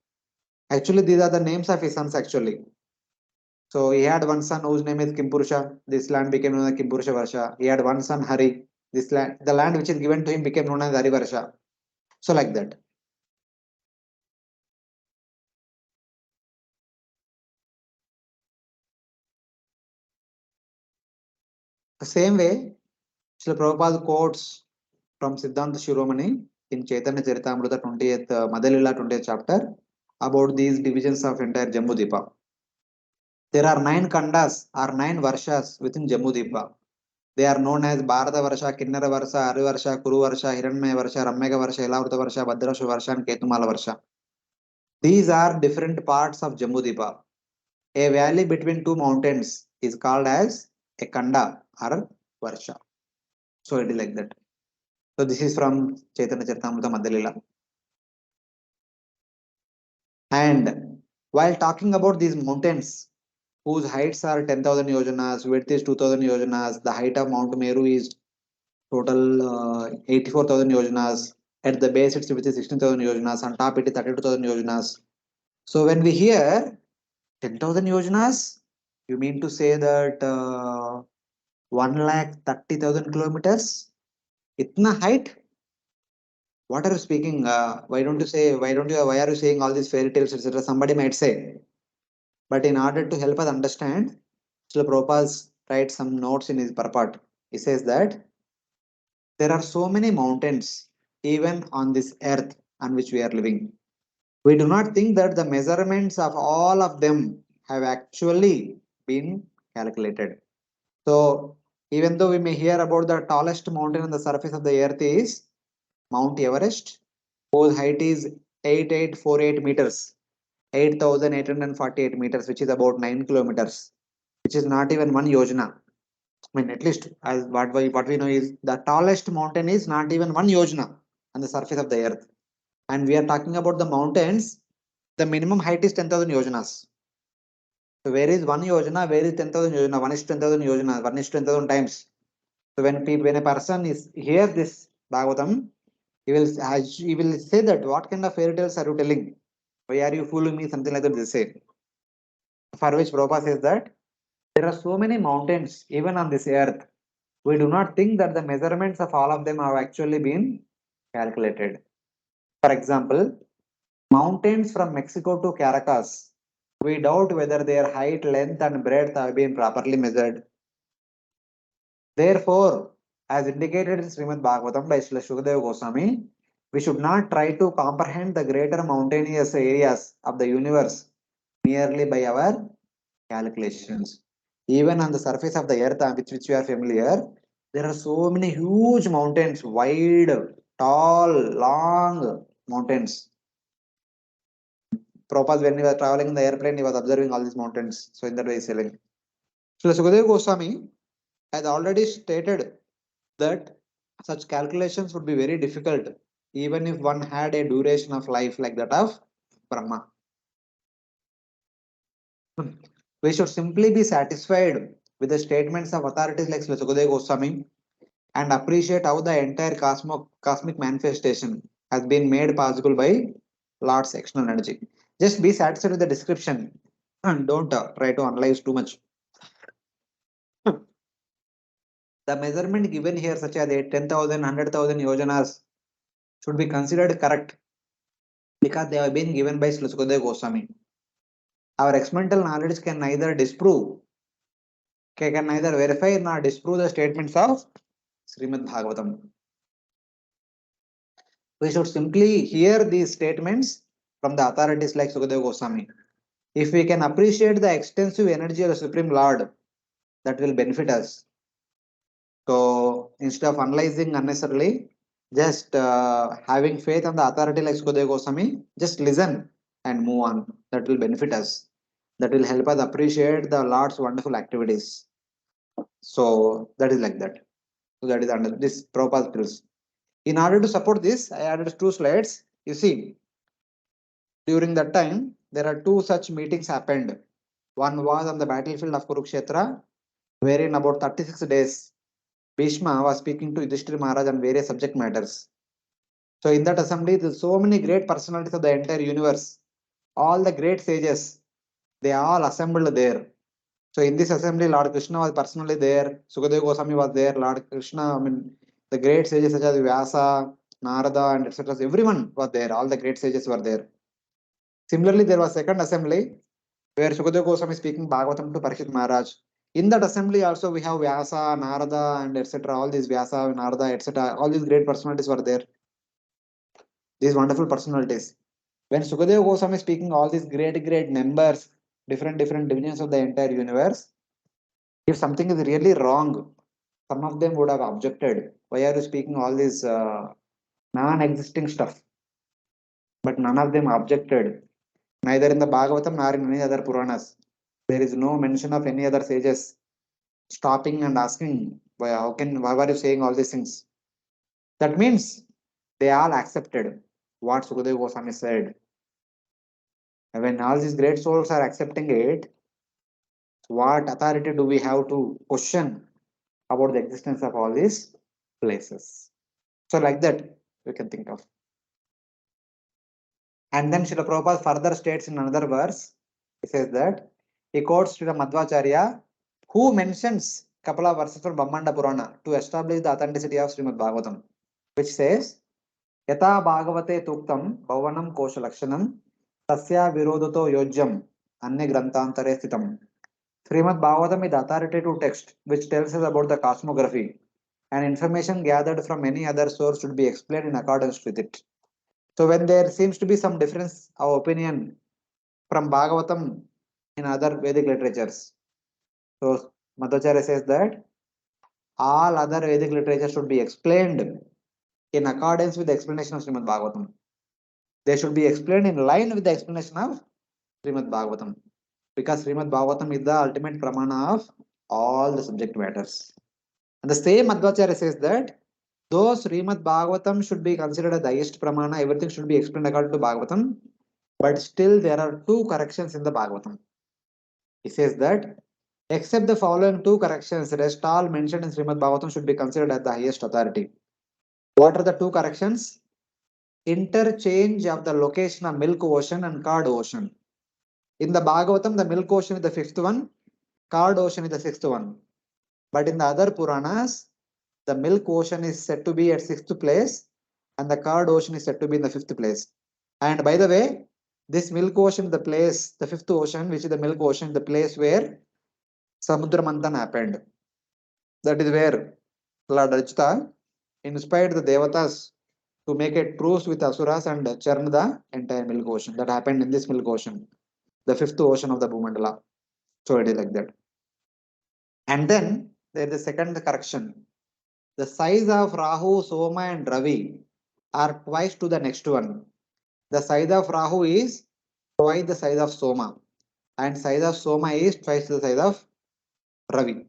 Actually, these are the names of his sons actually. So he had one son whose name is Kimpurusha. This land became known as Kimpurusha Varsha. He had one son Hari. This land, the land which is given to him became known as Hari Varsha. So like that. The same way, Srila Prabhupada quotes from Siddhanta Shiromani in Chaitanya Charitamrita 20th, Madhalila 20th chapter about these divisions of entire Jambudvipa. There are 9 kandas or 9 varshas within Jambudvipa. They are known as Bharata Varsha, Kinnara Varsha, Ari Varsha, Kuru Varsha, Hiranmaya Varsha, Ramyaka Varsha, Ilavruta Varsha, Bhadrasva Varsha, and Ketumala Varsha. These are different parts of Jambudvipa. A valley between 2 mountains is called as a Kanda or Varsha. So it is like that. So this is from Chaitanya Charitamrita Madhalila. And while talking about these mountains, whose heights are 10,000 yojanas, width is 2,000 yojanas, the height of Mount Meru is total 84,000 yojanas. At the base, it's with 16,000 yojanas. On top, it is 32,000 yojanas. So when we hear 10,000 yojanas, you mean to say that 1,30,000 kilometers? Itna height? What are you speaking? Why don't you say? Why are you saying all these fairy tales, etc.? Somebody might say. But in order to help us understand, Srila Prabhupada writes some notes in his purport. He says that there are so many mountains even on this earth on which we are living. We do not think that the measurements of all of them have actually been calculated. So even though we may hear about the tallest mountain on the surface of the earth is Mount Everest, whose height is 8848 meters, 8,848 meters, which is about 9 kilometers, which is not even one yojana. I mean, at least as what we know is the tallest mountain is not even one yojana on the surface of the earth. And we are talking about the mountains, the minimum height is 10,000 yojanas. So where is one yojana? Where is 10,000 yojana? 1 is 10,000 yojana, 1 is 10,000 times. So when a person is hear this Bhagavatam, He will say that what kind of fairy tales are you telling? Why are you fooling me? Something like that they say. For which Prabhupada says that there are so many mountains even on this earth. We do not think that the measurements of all of them have actually been calculated. For example, mountains from Mexico to Caracas. We doubt whether their height, length, and breadth have been properly measured. Therefore, as indicated in Srimad Bhagavatam by Srila Shukadeva Goswami, we should not try to comprehend the greater mountainous areas of the universe merely by our calculations. Even on the surface of the earth, with which we are familiar, there are so many huge mountains, wide, tall, long mountains. Prabhupada, when he was traveling in the airplane, he was observing all these mountains. So in that way, he's telling. So Sukadeva Goswami has already stated that such calculations would be very difficult, even if one had a duration of life like that of Brahma. We should simply be satisfied with the statements of authorities like Sukadeva Goswami and appreciate how the entire cosmic manifestation has been made possible by Lord's external energy. Just be satisfied with the description and don't try to analyze too much. The measurement given here, such as 10,000, 100,000 yojanas, should be considered correct because they have been given by Sukadeva Goswami. Our experimental knowledge can neither neither verify nor disprove the statements of Srimad Bhagavatam. We should simply hear these statements from the authorities like Sukadeva Goswami. If we can appreciate the extensive energy of the Supreme Lord, that will benefit us. So instead of analyzing unnecessarily, just having faith on the authority like Sukadeva Goswami, just listen and move on. That will benefit us. That will help us appreciate the Lord's wonderful activities. So that is like that. So that is under this Prabhupada pills. In order to support this, I added 2 slides. You see, during that time, there are 2 such meetings happened. One was on the battlefield of Kurukshetra, wherein about 36 days, Bhishma was speaking to Yudhishthira Maharaj on various subject matters. So in that assembly, there are so many great personalities of the entire universe. All the great sages, they all assembled there. So in this assembly, Lord Krishna was personally there. Sukadeva Goswami was there. Lord Krishna, the great sages such as Vyasa, Narada, and etc. Everyone was there. All the great sages were there. Similarly, there was second assembly where Sukadeva Goswami is speaking Bhagavatam to Parikshit Maharaj. In that assembly also we have Vyasa, Narada, and etc. All these Vyasa, Narada, etc. All these great personalities were there. These wonderful personalities. When Sukadeva Goswami is speaking all these great members, different divisions of the entire universe, if something is really wrong, some of them would have objected. Why are you speaking all this non-existing stuff? But none of them objected. Neither in the Bhagavatam nor in any other Puranas. There is no mention of any other sages stopping and asking, why are you saying all these things? That means they all accepted what Sukadeva Goswami said. And when all these great souls are accepting it, what authority do we have to question about the existence of all these places? So like that, we can think of. And then Srila Prabhupada further states in another verse, he says that, he quotes Srila Madhvacharya, who mentions couple of verses from Brahmanda Purana to establish the authenticity of Srimad Bhagavatam, which says, Yata Bhagavate Tuktam Bhavanam Kosha Lakshanam Tasya Virodato Yojyam Anya Grantantare Sthitam. Srimad Bhagavatam is the authoritative text which tells us about the cosmography, and information gathered from any other source should be explained in accordance with it. So when there seems to be some difference of opinion from Bhagavatam in other Vedic literatures, so Madhvacharya says that all other Vedic literature should be explained in accordance with the explanation of Srimad Bhagavatam. They should be explained in line with the explanation of Srimad Bhagavatam, because Srimad Bhagavatam is the ultimate pramana of all the subject matters. And the same Madhvacharya says that though Srimad Bhagavatam should be considered as the highest pramana, everything should be explained according to Bhagavatam, but still there are 2 corrections in the Bhagavatam. He says that except the following 2 corrections, rest all mentioned in Srimad Bhagavatam should be considered as the highest authority. What are the 2 corrections? interchange of the location of milk ocean and card ocean. In the Bhagavatam, the milk ocean is the fifth one, card ocean is the sixth one. But in the other Puranas, the milk ocean is said to be at sixth place and the card ocean is said to be in the fifth place. And by the way, this milk ocean, the place, the fifth ocean, which is the milk ocean, the place where Samudra Manthan happened. That is where Lord Ajita inspired the Devatas to make a truce with Asuras and churn the entire milk ocean. That happened in this milk ocean, the fifth ocean of the Bhumandala. So it is like that. And then there is the second correction. The size of Rahu, Soma and Ravi are twice to the next one. The size of Rahu is twice the size of Soma and size of Soma is twice the size of Ravi.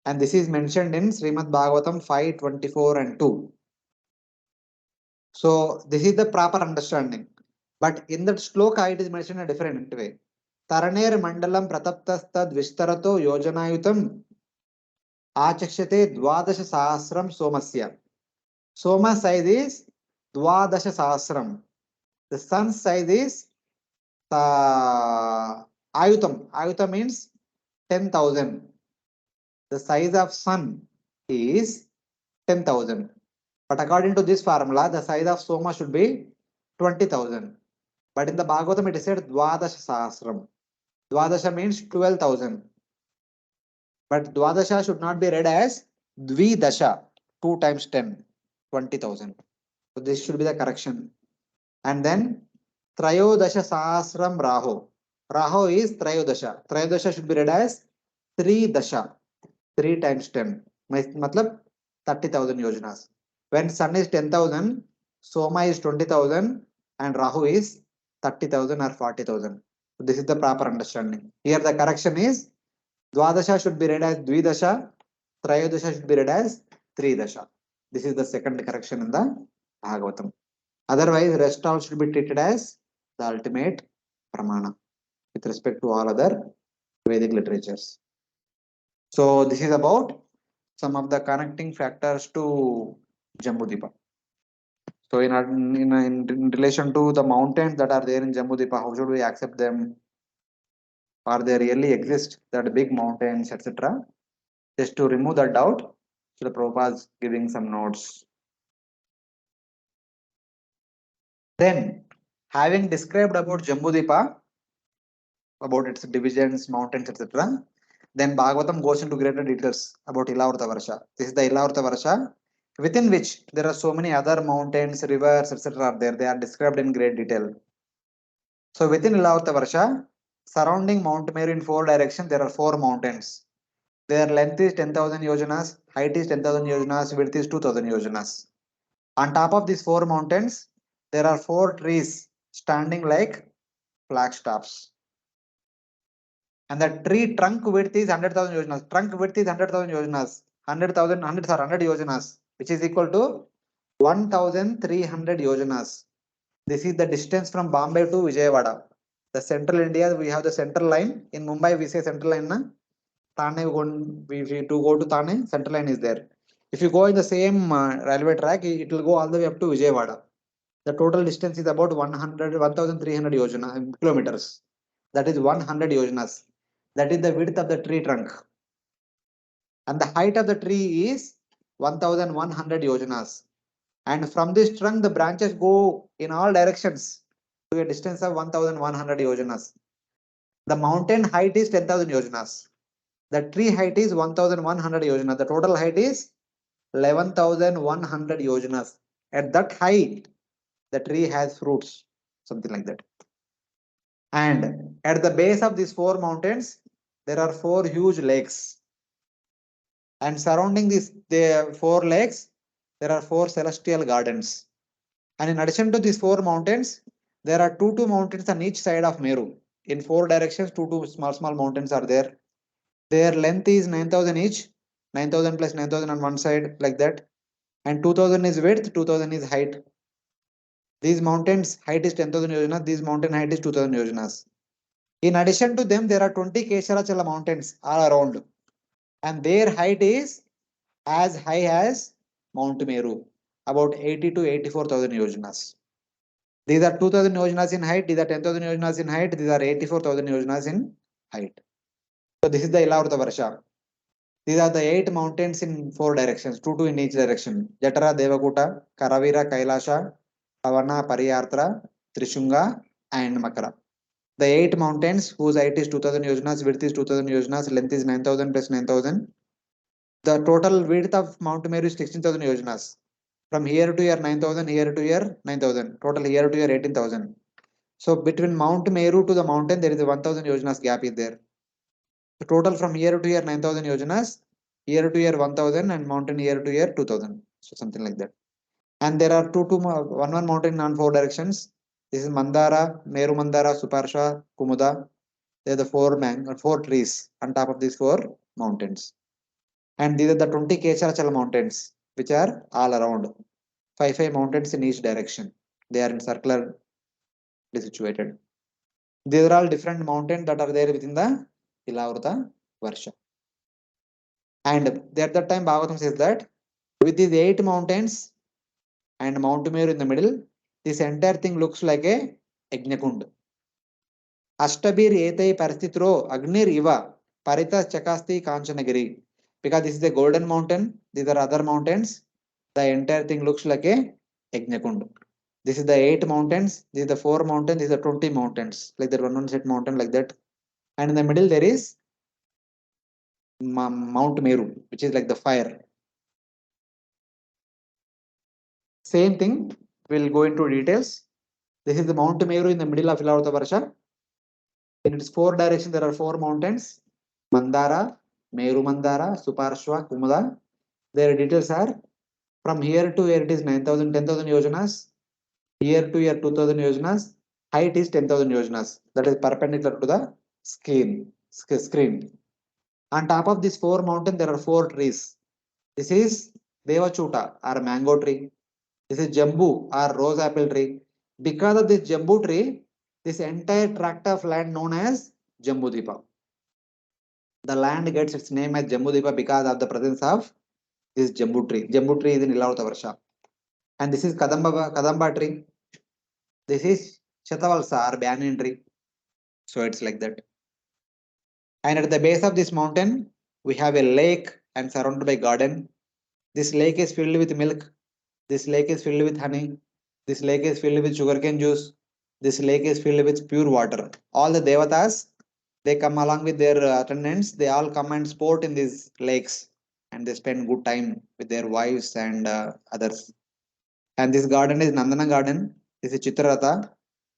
And this is mentioned in Srimad Bhagavatam 5:24 and 2. So this is the proper understanding. But in that shloka, it is mentioned in a different way. Taraner mandalam prataptastad vistarato yojanayutam achakshate dwadasha sahasram somasya. Soma size is dwadasha sahasram. The sun size is ayutam. Ayutam means 10,000. The size of sun is 10,000. But according to this formula, the size of Soma should be 20,000. But in the Bhagavatam, it is said Dwadasha Sahasram. Dwadasha means 12,000. But Dwadasha should not be read as Dvidasha, 2 times 10, 20,000. So this should be the correction. And then Trayodasha Sahasram Raho. Raho is Trayodasha. Trayodasha should be read as 3 Dasha, 3 times 10. Matlab 30,000 yojanas. When sun is 10,000, Soma is 20,000 and Rahu is 30,000 or 40,000. So this is the proper understanding. Here the correction is Dwadasha should be read as Dvidasha, Trayodasha should be read as Tridasha. This is the second correction in the Bhagavatam. Otherwise, rest all should be treated as the ultimate pramana with respect to all other Vedic literatures. So this is about some of the connecting factors to Jambudvipa. So in relation to the mountains that are there in Jambudvipa, how should we accept them? Or they really exist, that big mountains, etc. Just to remove that doubt, Srila Prabhupada is giving some notes. Then, having described about Jambudvipa, about its divisions, mountains, etc., then Bhagavatam goes into greater details about Ilavrta Varsha. This is the Ilavrta Varsha, within which there are so many other mountains, rivers, etc. are there. They are described in great detail. So within Ilavrta Varsha, surrounding Mount Meru in 4 directions, there are 4 mountains. Their length is 10,000 yojanas, height is 10,000 yojanas, width is 2,000 yojanas. On top of these 4 mountains, there are 4 trees standing like flagstaffs. And the tree trunk width is 100,000 yojanas. Trunk width is 100,000 yojanas. 100 yojanas, which is equal to 1,300 yojanas. This is the distance from Bombay to Vijayawada. The central India, we have the central line. In Mumbai, we say central line. Na? Thane, we to go to Thane, central line is there. If you go in the same railway track, it will go all the way up to Vijayawada. The total distance is about 1,300 kilometers. That is 100 yojanas. That is the width of the tree trunk. And the height of the tree is 1,100 yojanas. And from this trunk, the branches go in all directions to a distance of 1,100 yojanas. The mountain height is 10,000 yojanas. The tree height is 1,100 yojanas. The total height is 11,100 yojanas. At that height, the tree has fruits, something like that. And at the base of these 4 mountains, there are 4 huge lakes. And surrounding the 4 lakes, there are 4 celestial gardens. And in addition to these 4 mountains, there are 2 mountains on each side of Meru. In 4 directions, 2 small mountains are there. Their length is 9,000 each. 9,000 plus 9,000 on one side, like that. And 2,000 is width, 2,000 is height. These mountains height is 10,000 yojanas. These mountain height is 2,000 yojanas. In addition to them, there are 20 Kesharachala mountains all around. And their height is as high as Mount Meru, about 80 to 84,000 yojanas. These are 2000 yojanas in height, these are 10,000 yojanas in height, these are 84,000 yojanas in height. So this is the Ilavrita Varsha. These are the 8 mountains in 4 directions, 2 in each direction. Jatara, Devakuta, Karavira, Kailasha, Pavana, Pariyartra, Trishunga, and Makara. The 8 mountains whose height is 2000 yojanas, width is 2000 yojanas, length is 9000 plus 9000. The total width of Mount Meru is 16,000 yojanas. From here to here 9,000, here to here 9,000. Total here to here 18,000. So between Mount Meru to the mountain, there is a 1,000 yojanas gap is there. The total from here to here 9,000 yojanas, here to here 1,000, and mountain here to here 2,000. So something like that. And there are one mountain on 4 directions. This is Mandara, Meru Mandara, Suparsha, Kumuda. There are the 4 trees on top of these 4 mountains. And these are the 20 Kecharachala mountains, which are all around. 5 mountains in each direction. They are in circular situated. These are all different mountains that are there within the Ilavrita Varsha. And at that time, Bhagavatam says that with these 8 mountains and Mount Meru in the middle, this entire thing looks like a Yajnakund. Ashtabir etai paristitro Agnir Iva Paritas Chakasti Kanchanagiri. Because this is a golden mountain, these are other mountains. The entire thing looks like a Yajnakund. This is the 8 mountains, this is the 4 mountains, these are 20 mountains, like that one set mountain like that. And in the middle there is Mount Meru, which is like the fire. Same thing, we'll go into details. This is the Mount Meru in the middle of Ilavrita Varsha. In its 4 directions, there are 4 mountains: Mandara, Meru Mandara, Suparshwa, Kumuda. Their details are from here to here it is 9,000, 10,000 yojanas. Here to here 2,000 yojanas. Height is 10,000 yojanas. That is perpendicular to the screen. On top of this 4 mountain, there are 4 trees. This is Devachuta or mango tree. This is Jambu or rose apple tree. Because of this Jambu tree, this entire tract of land known as Jambhudvipa. The land gets its name as Jambhudvipa because of the presence of this Jambu tree. Jambu tree is in Ilavrita Varsha. And this is Kadamba tree. This is Shatavalsa or banyan tree. So it's like that. And at the base of this mountain, we have a lake and surrounded by garden. This lake is filled with milk. This lake is filled with honey. This lake is filled with sugarcane juice. This lake is filled with pure water. All the devatas, they come along with their attendants. They all come and sport in these lakes, and they spend good time with their wives and others. And this garden is Nandana garden. This is Chitraratha.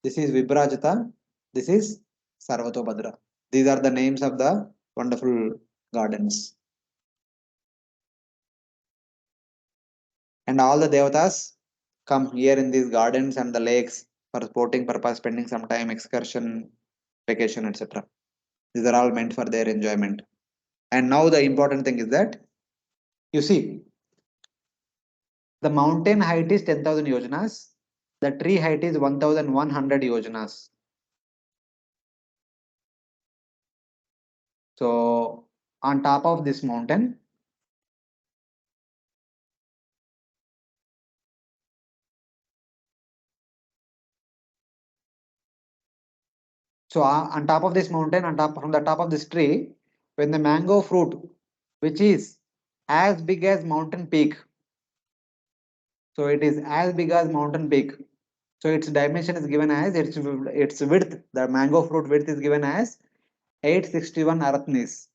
This is Vibrajata. This is Sarvatobhadra. These are the names of the wonderful gardens. And all the devatas come here in these gardens and the lakes for sporting purpose, spending some time, excursion, vacation, etc. These are all meant for their enjoyment. And now the important thing is that, you see, the mountain height is 10,000 yojanas. The tree height is 1,100 yojanas. So on top of this mountain, on top of this mountain, from the top of this tree, when the mango fruit, which is as big as mountain peak, so it is as big as mountain peak. So its dimension is given as its width. The mango fruit width is given as 861 aratnis.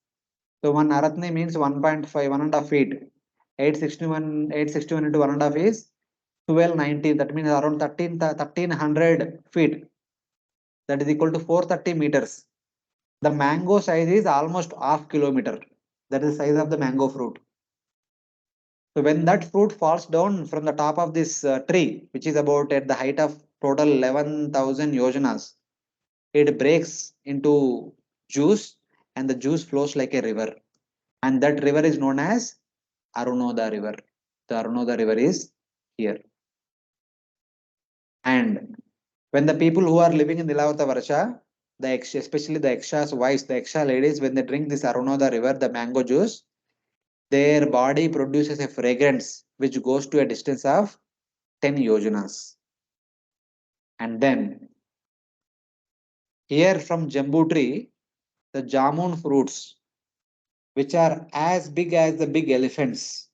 So 1 aratni means 1.5, 1.5 feet. 861 into 1.5 is 1290. That means around 1300 feet. That is equal to 430 meters. The mango size is almost half kilometer. That is the size of the mango fruit. So when that fruit falls down from the top of this tree, which is about at the height of total 11,000 yojanas, it breaks into juice and the juice flows like a river. And that river is known as Arunoda river. The Arunoda river is here. And when the people who are living in Ilavrita Varsha, especially the Yakshas wives, the Yaksha ladies, when they drink this Arunoda river, the mango juice, their body produces a fragrance which goes to a distance of 10 yojanas. And then here from Jambu tree, the jamun fruits, which are as big as the big elephants,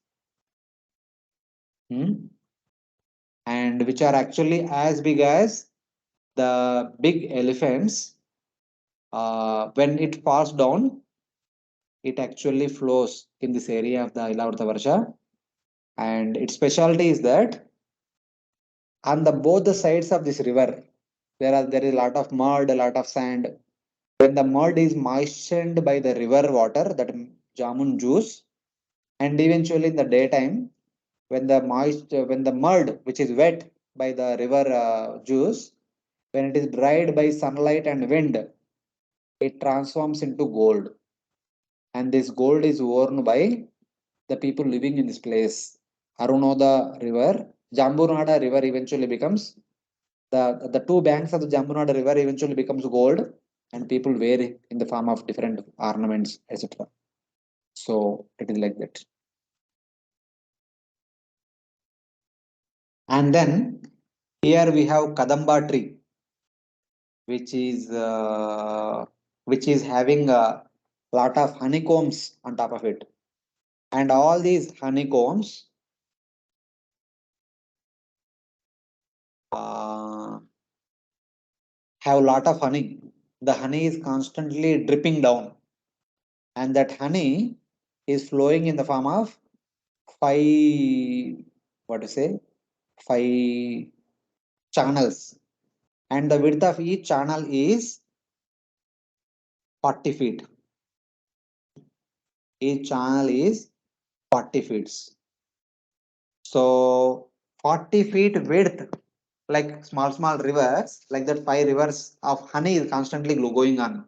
and which are actually as big as the big elephants. When it falls down, it actually flows in this area of the Ilavrta Varsha. And its specialty is that on the both the sides of this river, there is a lot of mud, a lot of sand. When the mud is moistened by the river water, that jamun juice, and eventually in the daytime, when the mud which is wet by the river juice, when it is dried by sunlight and wind, it transforms into gold. And this gold is worn by the people living in this place. Arunoda River, Jambunada River eventually becomes the two banks of the Jambunada River eventually becomes gold, and people wear it in the form of different ornaments, etc. So it is like that. And then here we have Kadamba tree, which is having a lot of honeycombs on top of it, and all these honeycombs have a lot of honey. The honey is constantly dripping down, and that honey is flowing in the form of five, what to say, five channels, and the width of each channel is 40 feet. Each channel is 40 feet. So 40 feet width, like small rivers, like that 5 rivers of honey is constantly going on.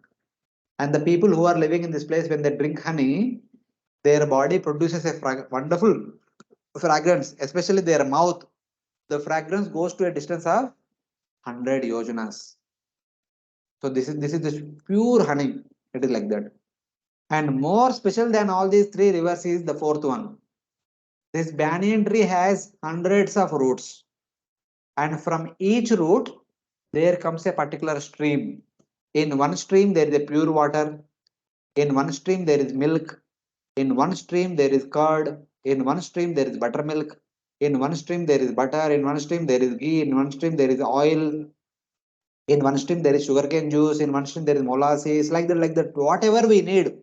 And the people who are living in this place, when they drink honey, their body produces a wonderful fragrance, especially their mouth. The fragrance goes to a distance of 100 yojanas. So this is the pure honey. It is like that. And more special than all these 3 rivers is the fourth one. This banyan tree has hundreds of roots, and from each root there comes a particular stream. In one stream there is a pure water. In one stream there is milk. In one stream there is curd. In one stream there is buttermilk. In one stream there is butter. In one stream there is ghee. In one stream there is oil. In one stream there is sugarcane juice. In one stream there is molasses. Like that, like that. Whatever we need,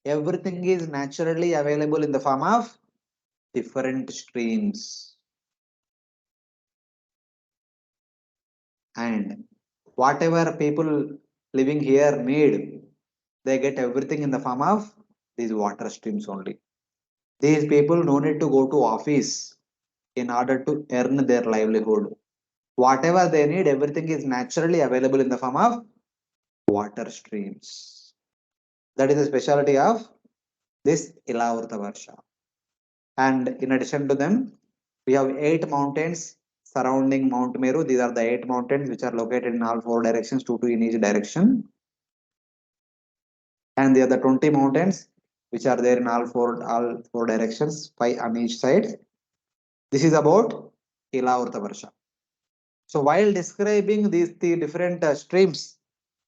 everything is naturally available in the form of different streams. And whatever people living here need, they get everything in the form of these water streams only. These people no need to go to office in order to earn their livelihood. Whatever they need, everything is naturally available in the form of water streams. That is the specialty of this Ilavrta Varsha. And in addition to them, we have 8 mountains surrounding Mount Meru. These are the 8 mountains which are located in all 4 directions, 2 in each direction. And the other 20 mountains which are there in all four directions, 5 on each side. This is about Ilavrta Varsha. So while describing these different streams,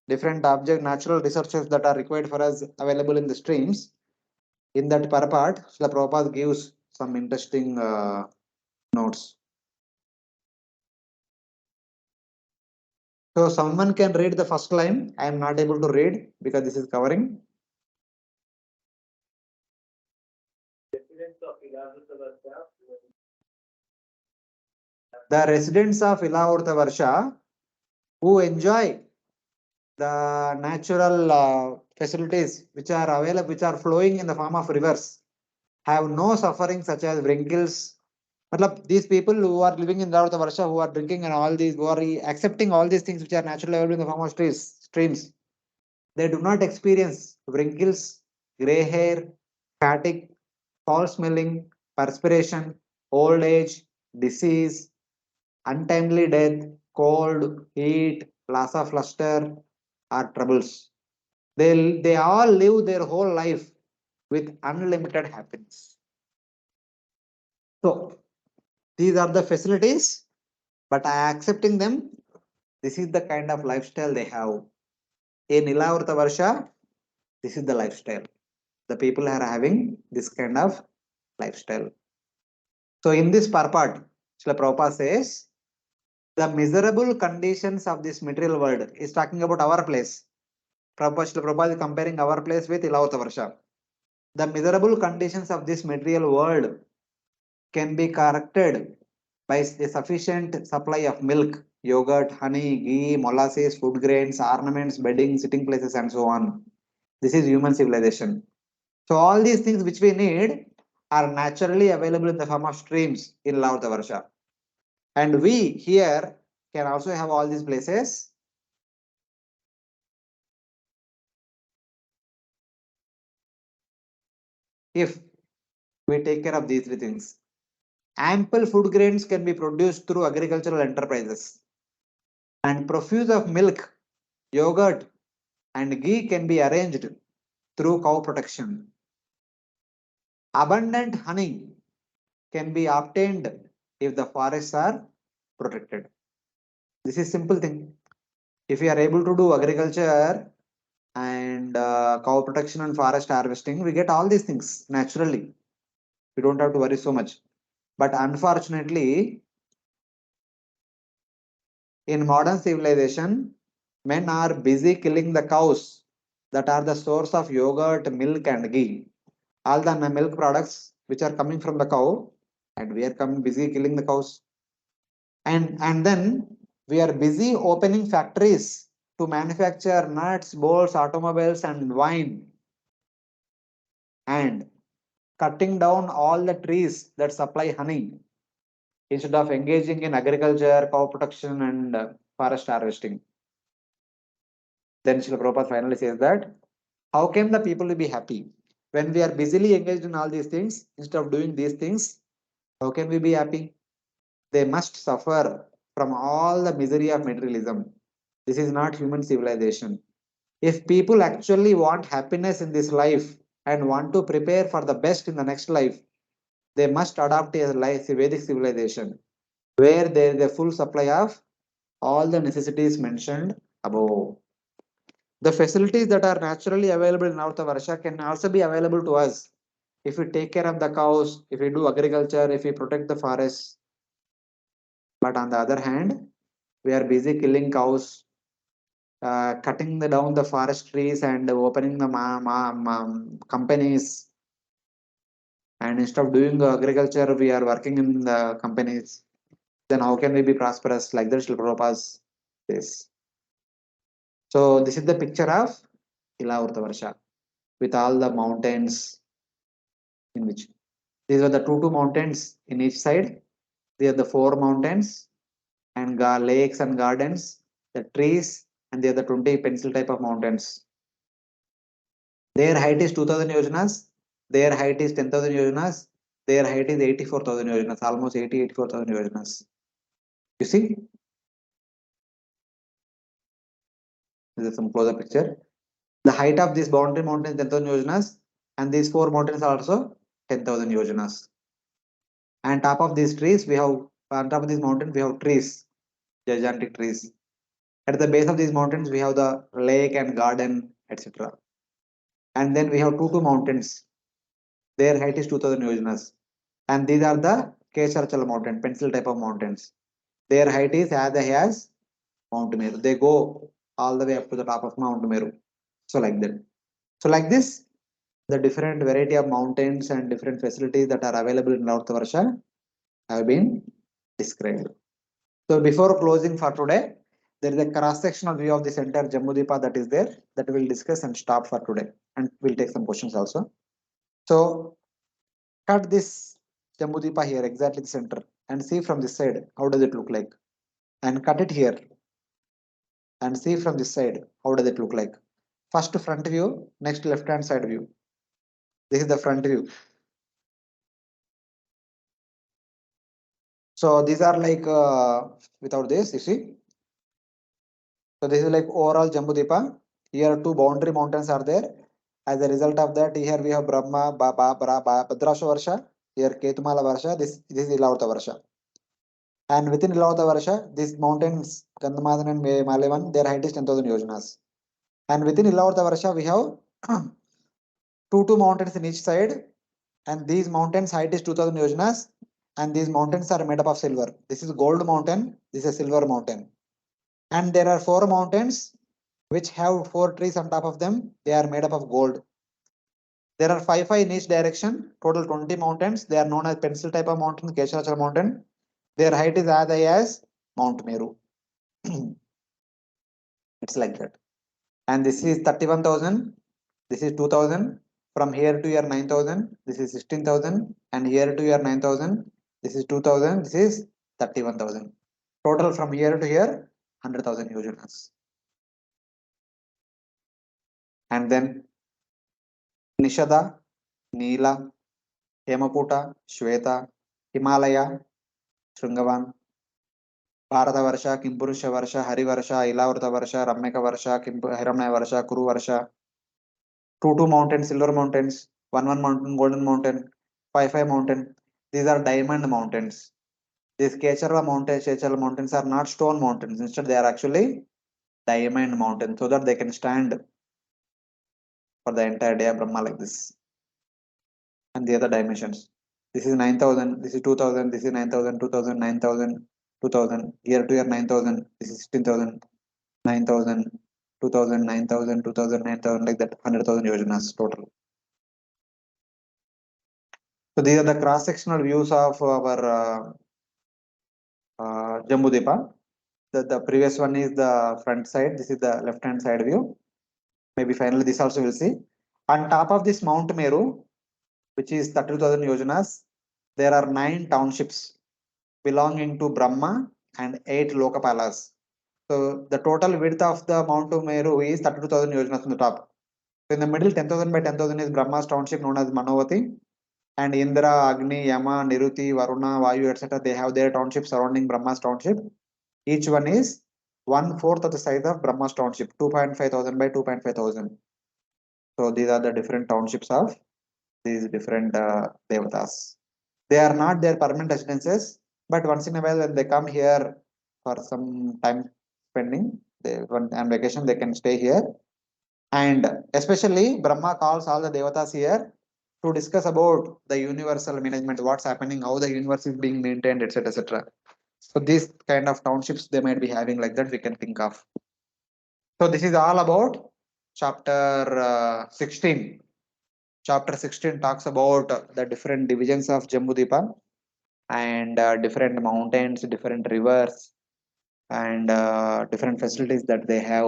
different natural resources that are required for us available in the streams, in that part, Srila Prabhupada gives some interesting notes. So someone can read the first line. I am not able to read because this is covering. The residents of Ilavrta Varsha who enjoy the natural facilities which are available, which are flowing in the form of rivers, have no suffering such as wrinkles. These people who are living in Ilavrta Varsha, who are drinking and all these, who are accepting all these things which are naturally available in the form of streams, they do not experience wrinkles, gray hair, fatigue, foul smelling, perspiration, old age, disease, untimely death, cold, heat, loss of luster, or troubles. They all live their whole life with unlimited happiness. So these are the facilities, but accepting them, This is the kind of lifestyle they have. In Ilavrta Varsha, this is the lifestyle. The people are having this kind of lifestyle. So in this purport, Srila Prabhupada says, the miserable conditions of this material world is talking about our place. Srila Prabhupada is comparing our place with Ilavrta Varsha. The miserable conditions of this material world can be corrected by a sufficient supply of milk, yogurt, honey, ghee, molasses, food grains, ornaments, bedding, sitting places, and so on. This is human civilization. So all these things which we need are naturally available in the form of streams in Ilavrta Varsha. And we here can also have all these places. If we take care of these three things. Ample food grains can be produced through agricultural enterprises. And profuse of milk, yogurt, and ghee can be arranged through cow protection. Abundant honey can be obtained if the forests are protected. This is simple thing. If we are able to do agriculture and cow protection and forest harvesting, we get all these things naturally. We don't have to worry so much. But unfortunately, in modern civilization, men are busy killing the cows that are the source of yogurt, milk, and ghee. All the milk products which are coming from the cow, and we are busy killing the cows. And then we are busy opening factories to manufacture nuts, bolts, automobiles, and wine, and cutting down all the trees that supply honey instead of engaging in agriculture, cow protection, and forest harvesting. Then Srila Prabhupada finally says that, how can the people be happy? When we are busily engaged in all these things, instead of doing these things, how can we be happy? They must suffer from all the misery of materialism. This is not human civilization. If people actually want happiness in this life and want to prepare for the best in the next life, they must adopt a Vedic civilization where there is a full supply of all the necessities mentioned above. The facilities that are naturally available in North Varsha can also be available to us if we take care of the cows, if we do agriculture, if we protect the forests. But on the other hand, we are busy killing cows, cutting down the forest trees and opening the companies. And instead of doing agriculture, we are working in the companies. Then how can we be prosperous? Like that, Srila Prabhupada says. So this is the picture of Ilavrta Varsha with all the mountains in which these are the two mountains in each side. They are the 4 mountains and lakes and gardens, the trees, and they are the 20 pencil type of mountains. Their height is 2000 yojanas, their height is 10,000 yojanas, their height is 84,000 yojanas, almost 84,000 yojanas. You see? This is some closer picture. The height of this boundary mountain is 10,000 yojanas, and these 4 mountains are also 10,000 yojanas. And top of these trees, we have on top of this mountain, we have trees, gigantic trees. At the base of these mountains, we have the lake and garden, etc. And then we have two mountains. Their height is 2000 yojanas. And these are the Kesharachala mountain, pencil type of mountains. Their height is as high as Mount Meru. They go all the way up to the top of Mount Meru. So like that. So like this, the different variety of mountains and different facilities that are available in North Varsha have been described. So before closing for today, there is a cross-sectional view of this entire Jambhudvipa that is there that we'll discuss and stop for today. And we'll take some questions also. So cut this Jambhudvipa here, exactly the center, and see from this side, how does it look like? And cut it here and see from this side, how does it look like? First front view, next left-hand side view. This is the front view. So these are like without this, you see. So this is like overall Jambhudvipa. Here 2 boundary mountains are there. As a result of that, here we have Brahma, Bhadrasha Varsha, here Ketumala Varsha, this is Ilavrta Varsha. And within Ilavata Varsha, these mountains, Gandhamadhan and Malevan, their height is 10,000 yojanas. And within Ilavata Varsha, we have two mountains in each side, and these mountains height is 2000 yojanas, and these mountains are made up of silver. This is gold mountain, this is a silver mountain. And there are four mountains which have four trees on top of them. They are made up of gold. There are five in each direction, total 20 mountains. They are known as pencil type of mountain, Kesharachal mountain. Their height is as high as Mount Meru. It's like that. And this is 31,000. This is 2,000. From here to here 9,000. This is 16,000. And here to here 9,000. This is 2,000. This is 31,000. Total from here to here 100,000 yojanas. And then Nishada, Neela, Hemakuta, Shweta, Himalaya, Shringavan, Bharata Varsha, Kimpurusha Varsha, Hari Varsha, Ilavrata Varsha, Rameka Varsha, Hiramaya Varsha, Kuru Varsha, two mountains, silver mountains, one mountain, golden mountain, five mountain. These are diamond mountains. These Kecharva mountains, Chechala mountains are not stone mountains. Instead, they are actually diamond mountains, so that they can stand for the entire day of Brahma like this. And the other dimensions. This is 9,000, this is 2,000, this is 9,000, 2,000, 9,000, 2,000, here to here 9,000, this is 16,000, 9,000, 2,000, 9,000, 2,000, 9,000, like that, 100,000 yojanas total. So these are the cross-sectional views of our Jambudvipa. The previous one is the front side, this is the left-hand side view. Maybe finally this also we'll see. On top of this Mount Meru, which is 32,000 yojanas, there are 9 townships belonging to Brahma and 8 Lokapalas. So the total width of the Mount Meru is 32,000 yojanas on the top. So in the middle, 10,000 by 10,000 is Brahma's township known as Manavati. And Indra, Agni, Yama, Niruti, Varuna, Vayu, etc. They have their township surrounding Brahma's township. Each one is 1/4 of the size of Brahma's township, 2.5 thousand by 2.5 thousand. So these are the different townships of these different devatas. They are not their permanent residences, but once in a while when they come here for some time spending, when on vacation they can stay here. And especially Brahma calls all the devatas here to discuss about the universal management, what's happening, how the universe is being maintained, etc. etc. So these kind of townships they might be having like that we can think of. So this is all about chapter 16. Chapter 16 talks about the different divisions of Jambudvipa and different mountains, different rivers, and different facilities that they have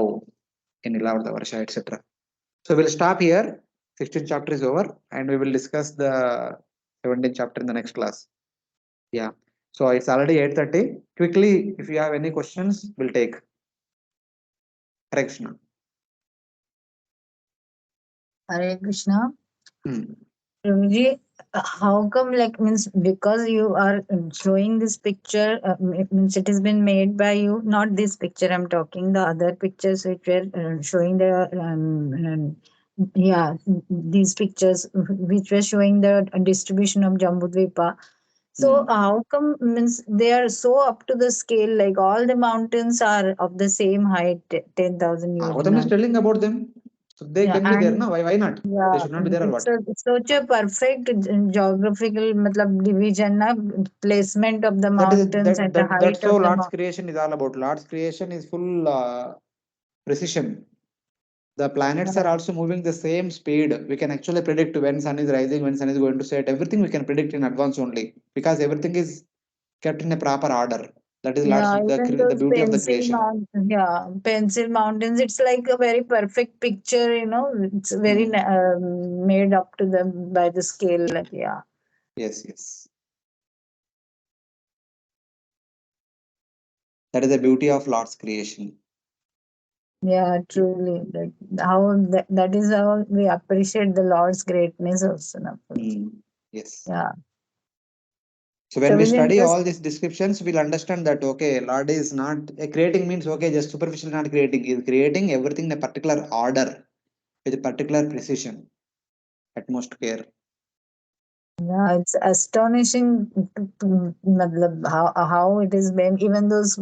in Ilavata Varsha, etc. So we'll stop here. 16th chapter is over, and we will discuss the 17th chapter in the next class. Yeah. So it's already 8:30. Quickly, if you have any questions, we'll take. Hare Krishna. Hare Krishna. Hmm. Prabhuji, how come, like, means because you are showing this picture, it means it has been made by you, not this picture I'm talking, the other pictures which were showing the, yeah, these pictures which were showing the distribution of Jambudvipa. So how come, means they are so up to the scale, like all the mountains are of the same height, 10,000 Gautam is yojanas. telling about them. So they can be there, no? Why not? Yeah, They should not be there or what? it's such a perfect geographical matlab, division, na, placement of the mountains and the height That's so of the Lord's creation is all about. Lord's creation is full precision. The planets are also moving the same speed. We can actually predict when sun is rising, when sun is going to set. Everything we can predict in advance only because everything is kept in a proper order. That is Lord's Yeah, even the those beauty of the pencil creation. mountains, yeah, pencil mountains. It's like a very perfect picture, you know. It's very made up to them by the scale. Like, yeah. Yes. That is the beauty of Lord's creation. Yeah, truly. Like how that is how we appreciate the Lord's greatness also. Na. Yes. Yeah. So when So we will it study just all these descriptions, we'll understand that okay, Lord is not creating means okay, just superficially not creating. He is creating everything in a particular order with a particular precision, utmost care. Yeah, it's astonishing matlab, how it is made. Even those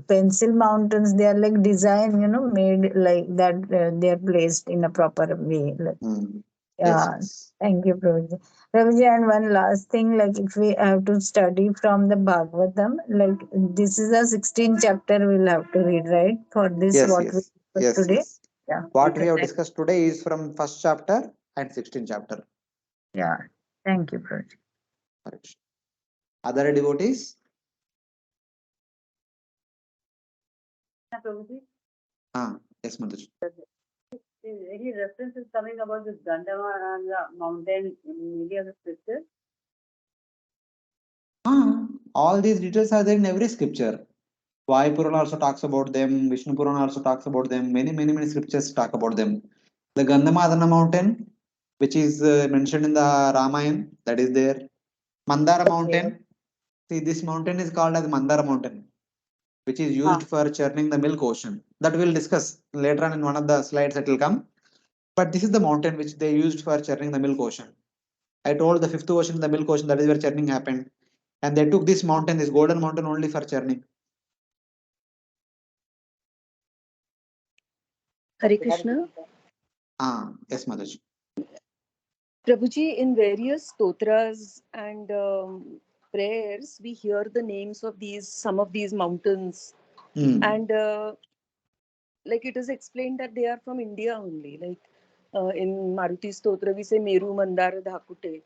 pencil mountains, they are like design, made like that. They are placed in a proper way. Yeah, Yes. thank you, Prabhuji. Prabhuji, and one last thing, like if we have to study from the Bhagavatam, like this is a 16th chapter we'll have to read, right? For this, Yes, what we yes, discussed yes, today. yes. Yeah. What we Okay. have discussed today is from first chapter and 16th chapter. Yeah. Thank you, Prabhuji. Correct. Other devotees? Prabhuji, Yes, Madhuj. any references coming about this Gandhama and the mountain in any of the scriptures? All these details are there in every scripture. Vayu Purana also talks about them. Vishnu Purana also talks about them. Many scriptures talk about them. The Gandhamadana mountain, which is mentioned in the Ramayana, that is there. Mandara mountain. See, this mountain is called as Mandara mountain, which is used for churning the milk ocean. That we'll discuss later on in one of the slides that will come. But this is the mountain which they used for churning the milk ocean. I told the fifth ocean, the milk ocean, that is where churning happened. And they took this mountain, this golden mountain, only for churning. Hare Krishna. Yes, Madhuj. Prabhuji, in various stotras and prayers, we hear the names of some of these mountains, and like it is explained that they are from India only. Like in Maruti Stotra, we say Meru, Mandara, Dhakute,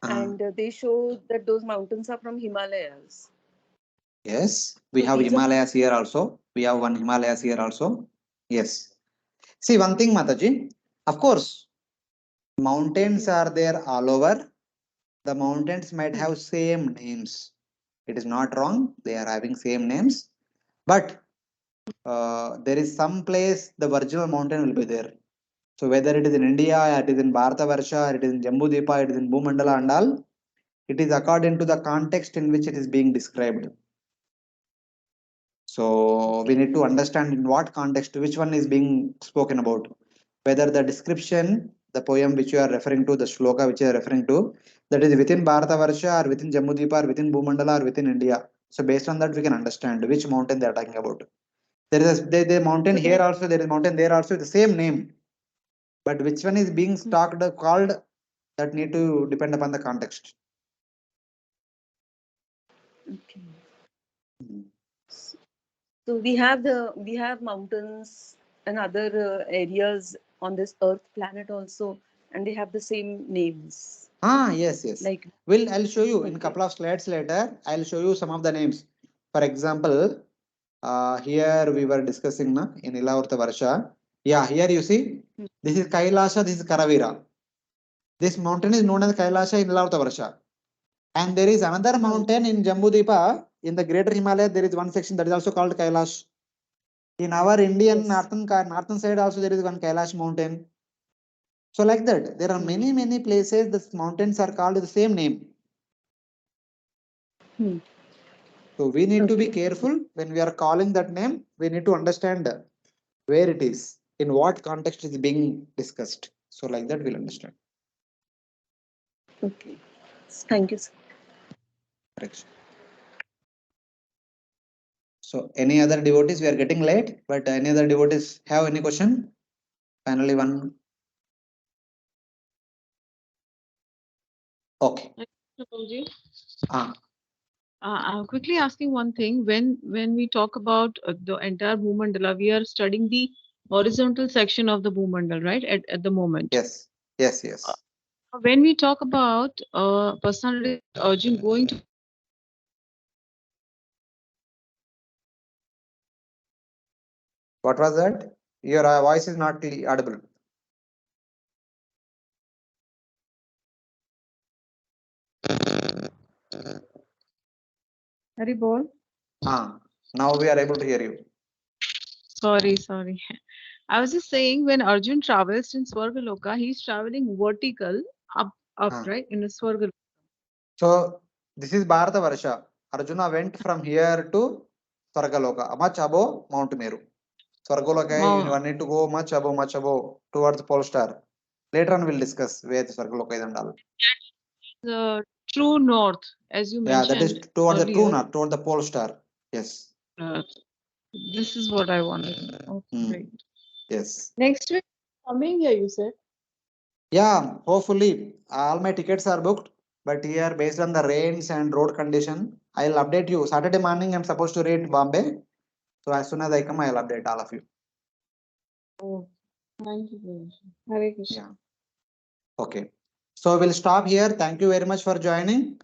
and they show that those mountains are from Himalayas. Yes, we So have these are. Himalayas here also. We have one Himalayas here also. Yes. See, one thing, Mataji. Of course, mountains are there all over. The mountains might have same names. It is not wrong. They are having same names. But there is some place the original mountain will be there. So whether it is in India, it is in Bharatavarsha, it is in Jambhudvipa, it is in Bhumandala and all, it is according to the context in which it is being described. So we need to understand in what context, which one is being spoken about. Whether the description, the poem which you are referring to, the shloka which you are referring to, that is within Bharatavarsha or within Jambhudvipa or within Bhumandala or within India. So based on that, we can understand which mountain they are talking about. There is the mountain here also, there is mountain there also, the same name. But which one is being called, that need to depend upon the context. Okay. So we have mountains and other areas on this Earth planet also, and they have the same names. Yes. Like, I'll show you in a couple of slides later. I'll show you some of the names. For example, here we were discussing in Ilavrta Varsha. Yeah, here you see, this is Kailasha, this is Karavira. This mountain is known as Kailasha in Ilavrta Varsha. And there is another mountain in Jambhudvipa, in the greater Himalaya, there is one section that is also called Kailash. In our Indian northern side also there is one Kailash mountain. So like that, there are many places the mountains are called the same name. So we need to be careful when we are calling that name. We need to understand where it is, in what context is being discussed. So like that we'll understand. okay, thank you, sir. Correct. So any other devotees? We are getting late, but any other devotees have any question? Finally, one. Okay. I'm quickly asking one thing. When we talk about the entire Bhumandala, we are studying the horizontal section of the Bhumandal, right? At the moment. Yes. When we talk about personality Arjun going to. What was that? Your voice is not audible. Hari bol. Now we are able to hear you. Sorry. I was just saying when Arjun travels in Swargaloka, he's traveling vertical up, right? In the Swargaloka. So this is Bharata Varsha. Arjuna went from here to Swargaloka, much above Mount Meru. Swargaloka, you need to go much above towards the pole star. Later on we'll discuss where the Swargaloka is and all. The true north, as you Yeah, that is mentioned toward the true earlier. north, toward the pole star. Yes. This is what I wanted. Okay, great. Yes. Next week coming here, you said. Yeah, hopefully all my tickets are booked, but here based on the rains and road condition, I'll update you. Saturday morning I'm supposed to reach Bombay. So as soon as I come, I'll update all of you. Oh, thank you, Prabhuji. Hare Krishna. Yeah. Okay. So we'll stop here. Thank you very much for joining.